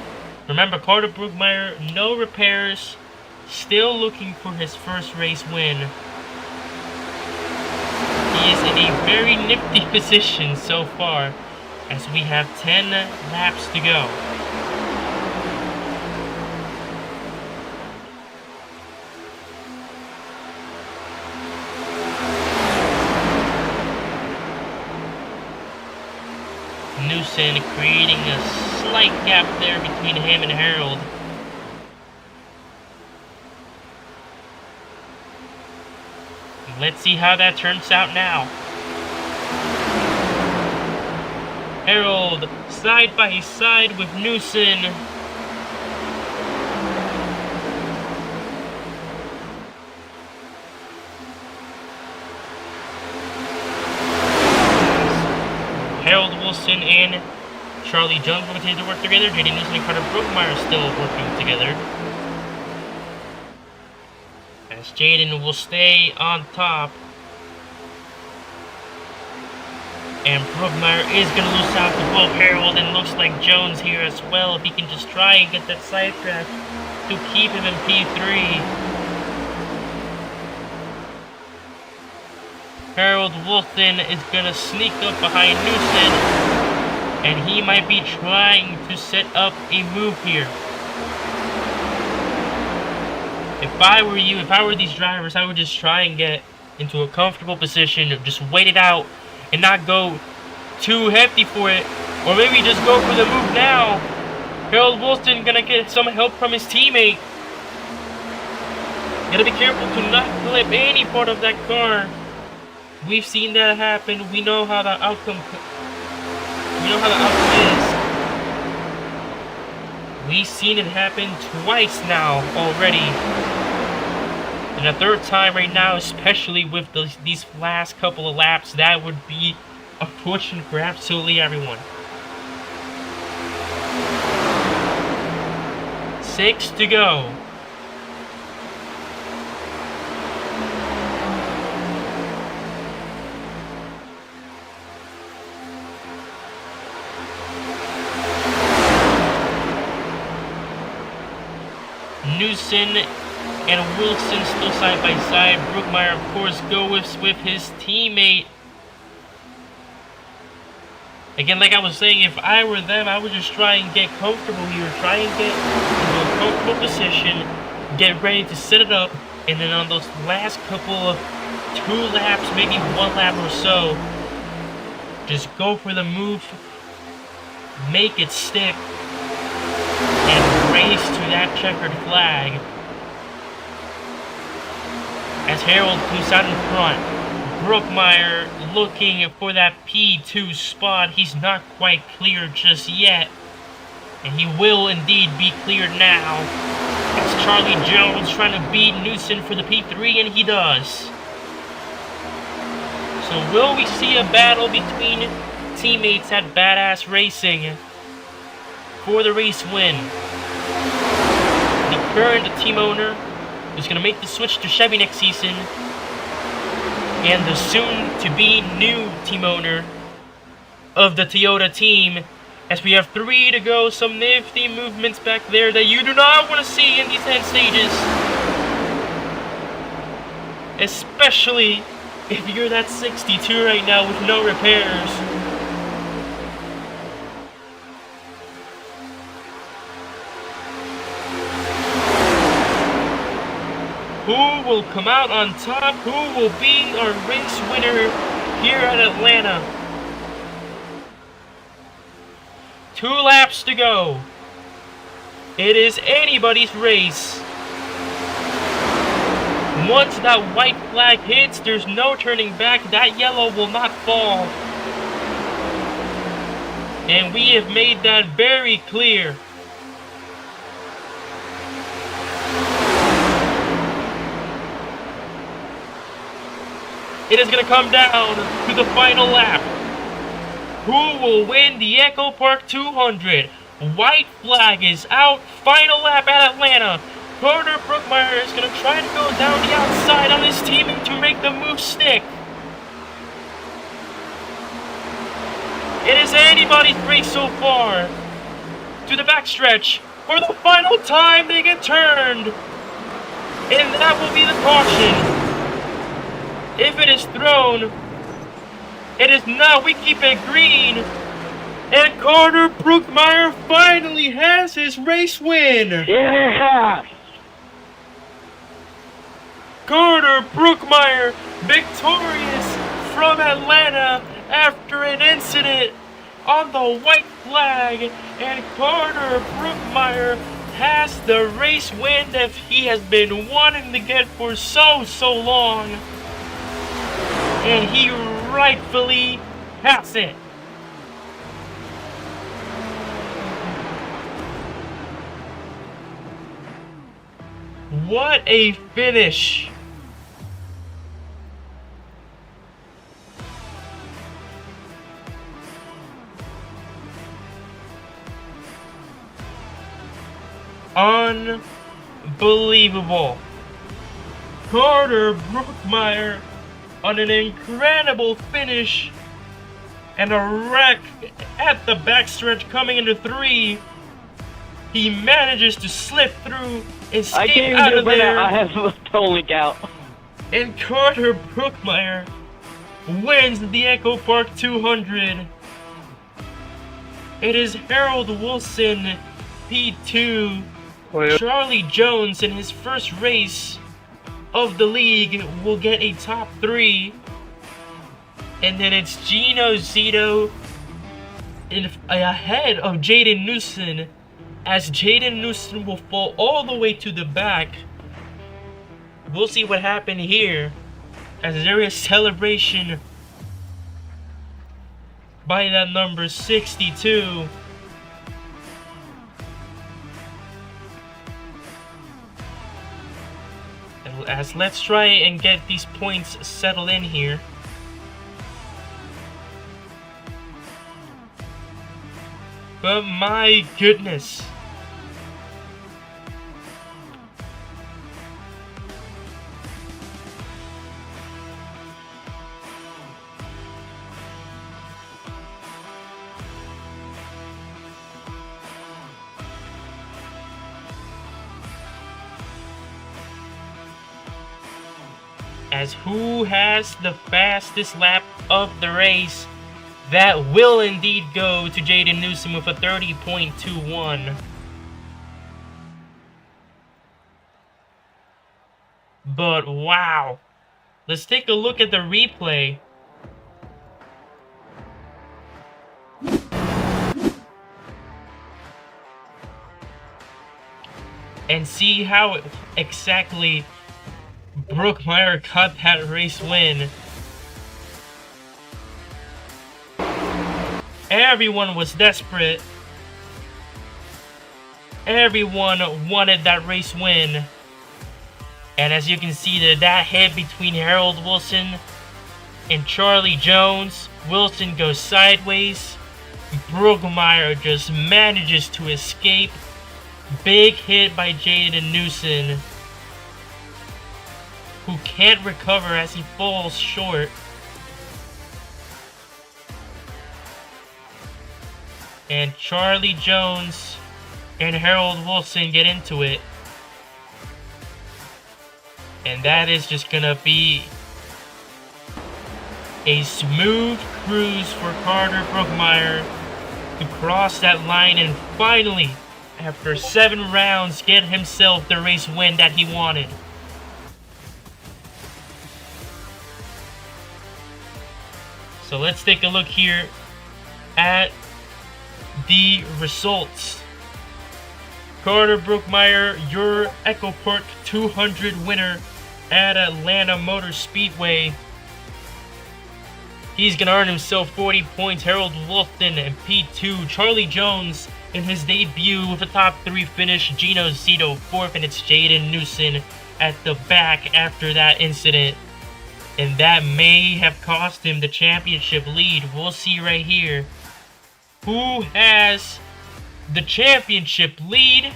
Remember, Carter Brookmeyer, no repairs, still looking for his first race win. He is in a very nifty position so far, as we have 10 laps to go. Newson creating a slight gap there between him and Harold. Let's see how that turns out now. Harold side by side with Newson. Harold Wilson and Charlie Jones will continue to work together. JD Newson and Carter Brookmeyer are still working together. As Jaden will stay on top. And Brookmeyer is going to lose out to both Harold, and looks like Jones here as well, if he can just try and get that sidetrack to keep him in P3. Harold Wilson is going to sneak up behind Newson, and he might be trying to set up a move here. If I were you, if I were these drivers, I would just try and get into a comfortable position, or just wait it out and not go too hefty for it, or maybe just go for the move now. Harold Wilson gonna get some help from his teammate. Gotta be careful to not clip any part of that car. We've seen that happen. We know how the outcome. We know how the outcome is. We've seen it happen twice now already. And a third time right now, especially with these last couple of laps, that would be a fortune for absolutely everyone. 6 to go. Newson and Wilson still side by side. Brookmeyer, of course, goes with his teammate. Again, like I was saying, if I were them, I would just try and get comfortable here. Try and get into a comfortable position, get ready to set it up, and then on those last couple of 2 laps, maybe 1 lap or so, just go for the move, make it stick, and race to that checkered flag. As Harold comes out in front, Brookmeyer looking for that P2 spot. He's not quite clear just yet, and he will indeed be cleared now. As Charlie Jones trying to beat Newson for the P3, and he does. So will we see a battle between teammates at Badass Racing for the race win? The current team owner is going to make the switch to Chevy next season, and the soon-to-be new team owner of the Toyota team. As we have 3 to go, some nifty movements back there that you do not want to see in these end stages. Especially if you're that 62 right now with no repairs. Who will come out on top? Who will be our race winner here at Atlanta? 2 laps to go. It is anybody's race. Once that white flag hits, there's no turning back. That yellow will not fall. And we have made that very clear. It is going to come down to the final lap. Who will win the Echo Park 200? White flag is out. Final lap at Atlanta. Carter Brookmeyer is going to try to go down the outside on his team to make the move stick. It is anybody's race so far. To the backstretch. For the final time, they get turned. And that will be the caution. If it is thrown, it is not. We keep it green. And Carter Brookmeyer finally has his race win. Yeah! Carter Brookmeyer victorious from Atlanta after an incident on the white flag. And Carter Brookmeyer has the race win that he has been wanting to get for so long. And he rightfully has it. What a finish. Unbelievable. Carter Brookmeyer on an incredible finish and a wreck at the backstretch coming into 3. He manages to slip through, escape out of there. I have totally out. And Carter Brookmeyer wins the Echo Park 200. It is Harold Wilson, P2. Charlie Jones in his first race of the league will get a top 3, and then it's Gino Zito ahead of Jaden Newson, as Jaden Newson will fall all the way to the back. We'll see what happened here, as there is celebration by that number 62. As let's try and get these points settled in here. But my goodness. as who has the fastest lap of the race. That will indeed go to Jaden Newsom with a 30.21. But wow. Let's take a look at the replay. And see how exactly Brookmeyer got that race win. Everyone was desperate. Everyone wanted that race win. And as you can see, that hit between Harold Wilson and Charlie Jones. Wilson goes sideways. Brookmeyer just manages to escape. Big hit by Jaden Newsom, who can't recover as he falls short. And Charlie Jones and Harold Wilson get into it. And that is just gonna be a smooth cruise for Carter Brookmeyer to cross that line and finally, after 7 rounds, get himself the race win that he wanted. So let's take a look here at the results. Carter Brookmeyer, your Echo Park 200 winner at Atlanta Motor Speedway. He's gonna earn himself 40 points. Harold Wilson in P2. Charlie Jones in his debut with a top 3 finish. Gino Zito 4th, and it's Jaden Newsom at the back after that incident. And that may have cost him the championship lead. We'll see right here who has the championship lead.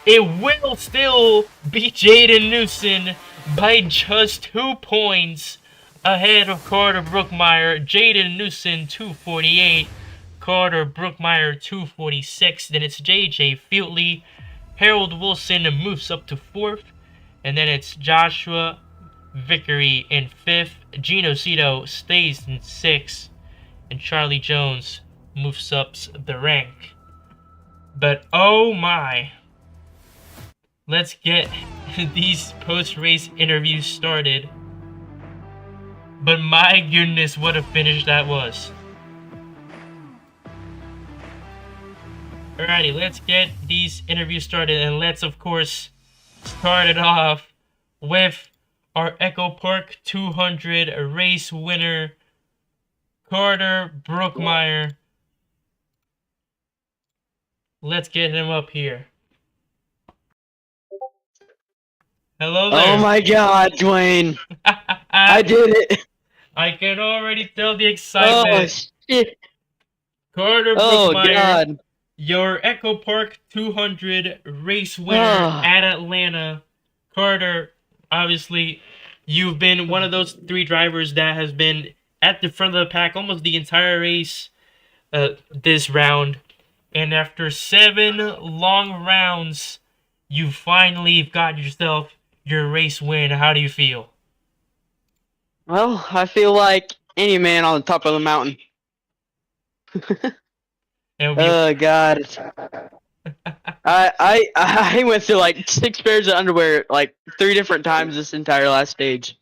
It will still be Jaden Newsom by just 2 points ahead of Carter Brookmeyer. Jaden Newsom 248, Carter Brookmeyer 246. Then it's JJ Feutley. Harold Wilson moves up to 4th, and then it's Joshua Vickery in 5th. Gino Zito stays in 6th, and Charlie Jones moves up the rank. But oh my, let's get these post-race interviews started. But my goodness, what a finish that was. Alrighty, let's get these interviews started, and let's of course start it off with our Echo Park 200 race winner, Carter Brookmeyer. Let's get him up here. Hello there. Oh my God, Dwayne! I did it! I can already tell the excitement. Oh shit! Carter Oh Brookmeyer, God! your Echo Park 200 race winner at Atlanta. Carter, obviously, you've been one of those 3 drivers that has been at the front of the pack almost the entire race this round. And after 7 long rounds, you finally got yourself your race win. How do you feel? Well, I feel like any man on the top of the mountain. Oh God! I went through like 6 pairs of underwear like 3 different times this entire last stage.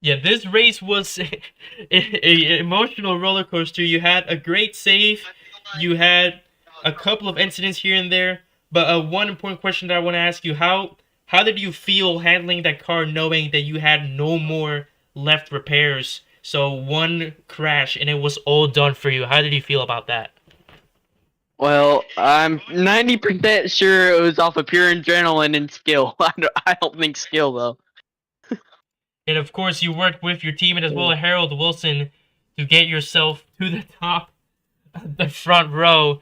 Yeah, this race was an emotional roller coaster. You had a great save. You had a couple of incidents here and there. But one important question that I want to ask you, how did you feel handling that car knowing that you had no more left repairs? So 1 crash and it was all done for you. How did you feel about that? Well, I'm 90% sure it was off of pure adrenaline and skill. I don't think skill though. And of course, you worked with your teammate as well as Harold Wilson to get yourself to the top of the front row.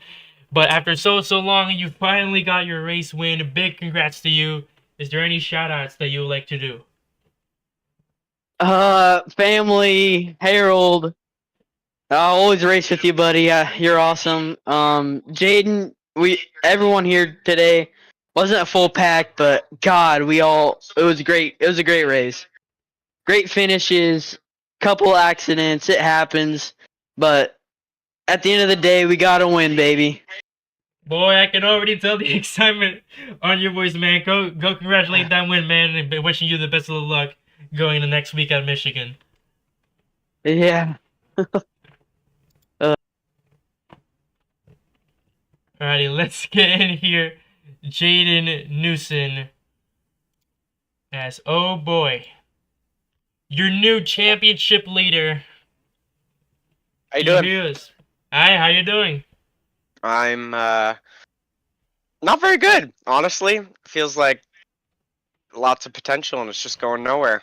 But after so long, you finally got your race win. Big congrats to you. Is there any shout-outs that you would like to do? Family, Harold. I'll always race with you, buddy. You're awesome. Jaden, everyone here today wasn't a full pack, but God, it was great. It was a great race. great finishes, couple accidents. It happens, but at the end of the day, we gotta win, baby. Boy, I can already tell the excitement on your voice, man. Go congratulate that win, man, and wishing you the best of luck going the next week at Michigan. Yeah. Alrighty, let's get in here. Jaden Newson as, oh boy, your new championship leader. How you doing? Hear us. Hi, how you doing? I'm not very good, honestly. Feels like lots of potential and it's just going nowhere.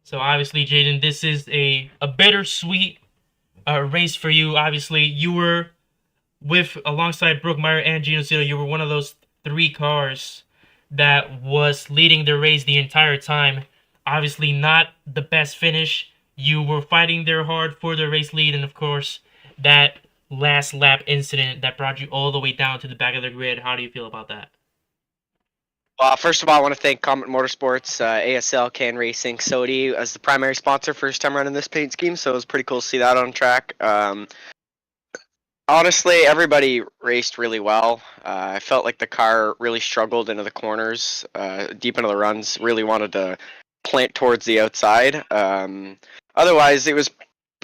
So obviously, Jaden, this is a bittersweet race for you. Obviously, you were alongside Brooke Meyer and Gino Zito, you were one of those 3 cars that was leading the race the entire time. Obviously, not the best finish. You were fighting there hard for the race lead, and of course, that last lap incident that brought you all the way down to the back of the grid. How do you feel about that? Well, first of all, I want to thank Comet Motorsports, ASL, Can Racing, Sodi as the primary sponsor first time running this paint scheme, so it was pretty cool to see that on track. Honestly, everybody raced really well. I felt like the car really struggled into the corners, deep into the runs, really wanted to plant towards the outside. Otherwise,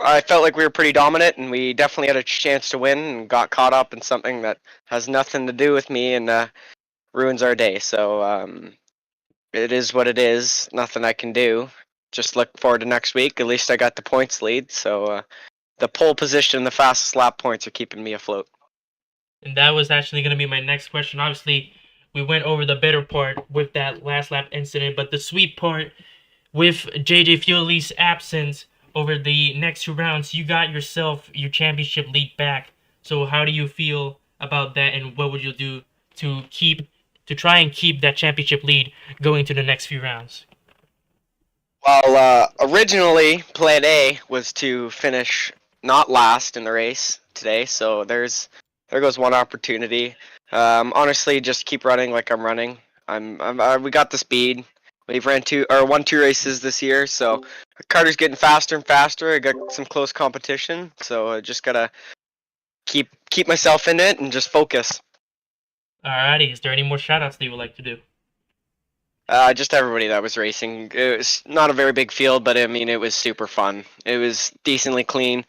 I felt like we were pretty dominant, and we definitely had a chance to win and got caught up in something that has nothing to do with me and ruins our day. So it is what it is. Nothing I can do. Just look forward to next week. At least I got the points lead, so the pole position and the fastest lap points are keeping me afloat. And that was actually going to be my next question. Obviously, we went over the better part with that last lap incident, but the sweet part with JJ Fioli's absence over the next 2 rounds, you got yourself your championship lead back. So how do you feel about that, and what would you do to try and keep that championship lead going to the next few rounds? Well, originally, plan A was to finish not last in the race today, so there goes one opportunity. Honestly, just keep running like I'm running. We got the speed. We've won 2 races this year, so Carter's getting faster and faster. I got some close competition, so I just gotta keep myself in it and just focus. Alrighty, is there any more shoutouts that you would like to do? Just everybody that was racing. It was not a very big field, but I mean, it was super fun. It was decently clean.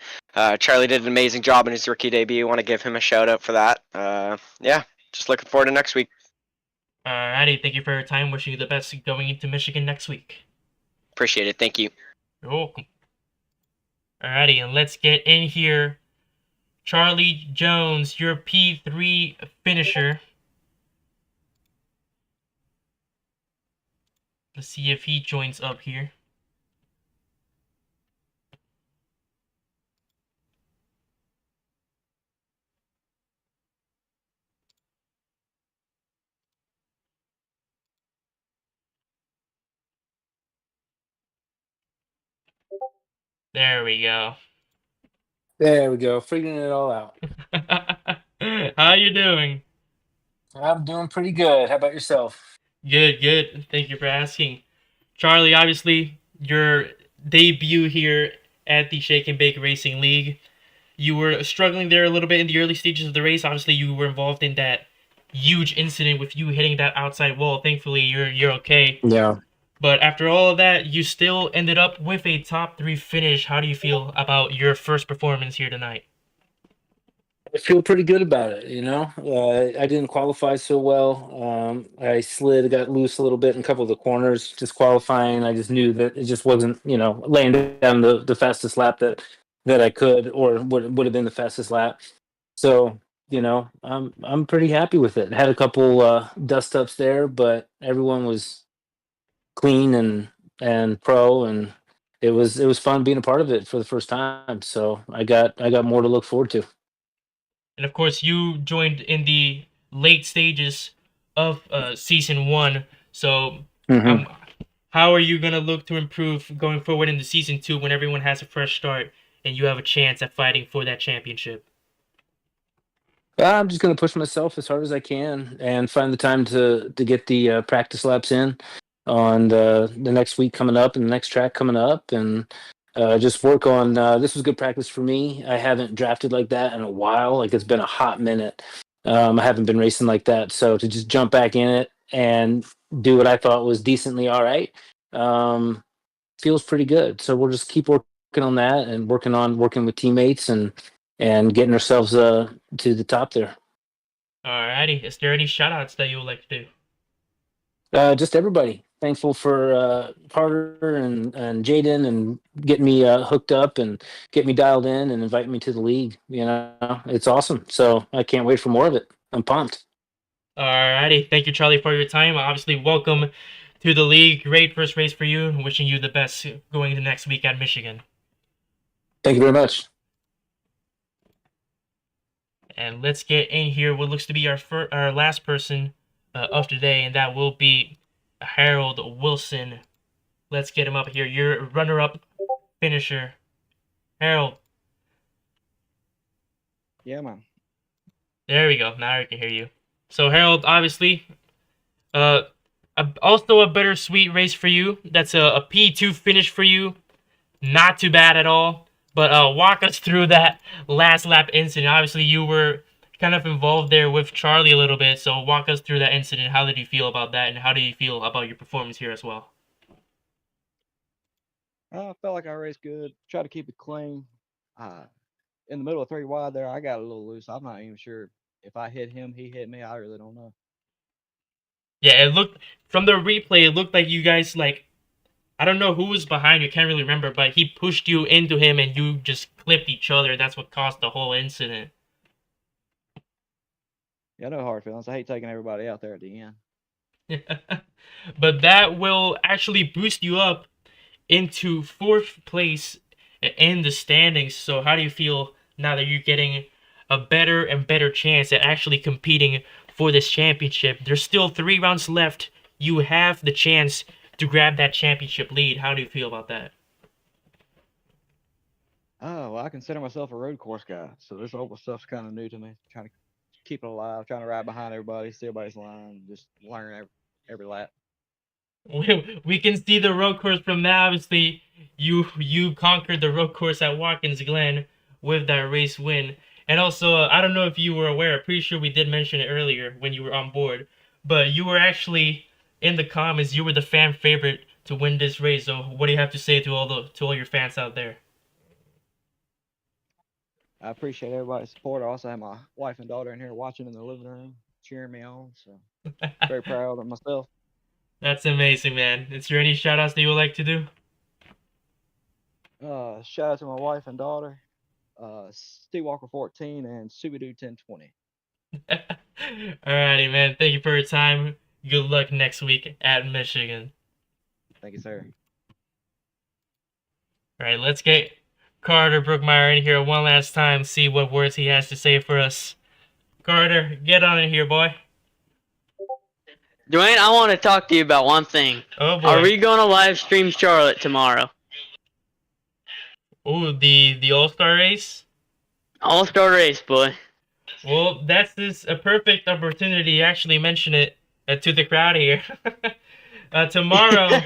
Charlie did an amazing job in his rookie debut. I want to give him a shout out for that. Yeah, just looking forward to next week. Alrighty, thank you for your time. Wishing you the best going into Michigan next week. Appreciate it. Thank you. You're welcome. Alrighty, and let's get in here. Charlie Jones, your P3 finisher. Let's see if he joins up here. There we go. There we go, figuring it all out. How you doing? I'm doing pretty good. How about yourself? Good. Thank you for asking. Charlie, obviously, your debut here at the Shake and Bake Racing League, you were struggling there a little bit in the early stages of the race. Obviously, you were involved in that huge incident with you hitting that outside wall. Thankfully, you're okay. Yeah. But after all of that, you still ended up with a top 3 finish. How do you feel about your first performance here tonight? I feel pretty good about it, you know. I didn't qualify so well. I got loose a little bit in a couple of the corners, just qualifying. I just knew that it just wasn't, laying down the fastest lap that I could, or would have been the fastest lap. So, I'm pretty happy with it. Had a couple dust ups there, but everyone was clean and pro, and it was fun being a part of it for the first time. So I got more to look forward to. And of course, you joined in the late stages of season 1. So, how are you gonna look to improve going forward into season 2 when everyone has a fresh start and you have a chance at fighting for that championship? I'm just going to push myself as hard as I can and find the time to get the practice laps in. on the next week coming up and the next track coming up, and just work on. This was good practice for me. I haven't drafted like that in a while. Like it's been a hot minute. I haven't been racing like that, so to just jump back in it and do what I thought was decently all right, feels pretty good. So we'll just keep working on that and working with teammates and getting ourselves to the top there. Alrighty. Is there any shoutouts that you would like to do? Just everybody. Thankful for Carter and Jaden and getting me hooked up and get me dialed in and inviting me to the league. You know, it's awesome. So I can't wait for more of it. I'm pumped. Alrighty. Thank you, Charlie, for your time. Obviously, welcome to the league. Great first race for you. Wishing you the best going into next week at Michigan. Thank you very much. And let's get in here what looks to be our last person of today, and that will be Harold Wilson. Let's get him up here. Your runner-up finisher, Harold. Yeah, man. There we go. Now I can hear you. So Harold, obviously, also a bittersweet race for you. That's a P2 finish for you. Not too bad at all. But walk us through that last lap incident. Obviously, you were kind of involved there with Charlie a little bit. So walk us through that incident. How did you feel about that? And how do you feel about your performance here as well? I felt like I raced good. Tried to keep it clean. In the middle of 3 wide there, I got a little loose. I'm not even sure if I hit him, he hit me. I really don't know. Yeah, it looked, from the replay, it looked like you guys, like, I don't know who was behind you, can't really remember, but he pushed you into him and you just clipped each other. That's what caused the whole incident. Yeah, no hard feelings. I hate taking everybody out there at the end. But that will actually boost you up into 4th place in the standings. So how do you feel now that you're getting a better and better chance at actually competing for this championship? There's still 3 rounds left. You have the chance to grab that championship lead. How do you feel about that? Oh, well, I consider myself a road course guy, so this oval stuff's kind of new to me. Trying to keep it alive, trying to ride behind everybody, see everybody's line, just learn every lap. We can see the road course from now. Obviously, you conquered the road course at Watkins Glen with that race win. And also, I don't know if you were aware, I'm pretty sure we did mention it earlier when you were on board, but you were actually, in the comments, you were the fan favorite to win this race. So what do you have to say to all your fans out there? I appreciate everybody's support. I also have my wife and daughter in here watching in the living room, cheering me on, so very proud of myself. That's amazing, man. Is there any shout-outs that you would like to do? Shout out to my wife and daughter, Steve Walker 14 and Scooby-Doo 1020. Alrighty, man. Thank you for your time. Good luck next week at Michigan. Thank you, sir. Alright, let's get Carter Brookmeyer in here one last time, see what words he has to say for us. Carter, get on in here, boy. Dwayne, I want to talk to you about one thing. Oh, boy. Are we going to live stream Charlotte tomorrow? Ooh, the All-Star race? All-Star race, boy. Well, that's a perfect opportunity to actually mention it to the crowd here. Tomorrow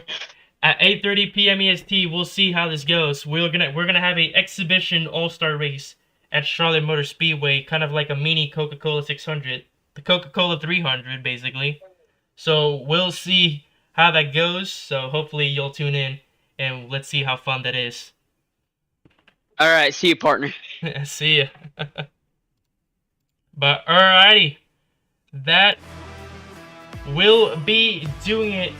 at 8:30 p.m. EST, we'll see how this goes. We're gonna have a exhibition All-Star race at Charlotte Motor Speedway, kind of like a mini Coca-Cola 600, the Coca-Cola 300, basically. So we'll see how that goes. So hopefully you'll tune in and let's see how fun that is. All right, see you, partner. See ya. But alrighty, that will be doing it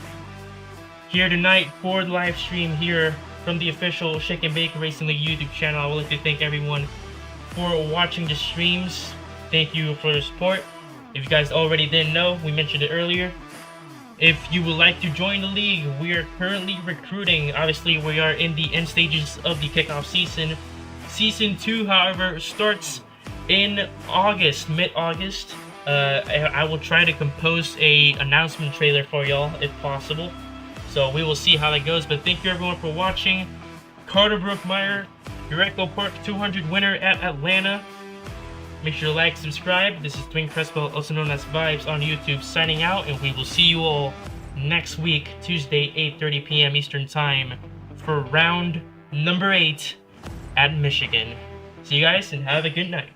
here tonight for the live stream here from the official Shake and Bake Racing League YouTube channel. I would like to thank everyone for watching the streams. Thank you for your support. If you guys already didn't know, we mentioned it earlier. If you would like to join the league, we are currently recruiting. Obviously, we are in the end stages of the kickoff season. Season 2, however, starts in August, mid-August. I will try to compose a announcement trailer for y'all if possible. So we will see how that goes. But thank you everyone for watching. Carter Brookmeyer, your Echo Park 200 winner at Atlanta. Make sure to like, subscribe. This is Dwayne Crespo, also known as Vibes on YouTube, signing out, and we will see you all next week, Tuesday, 8:30 p.m. Eastern Time, for round number 8 at Michigan. See you guys and have a good night.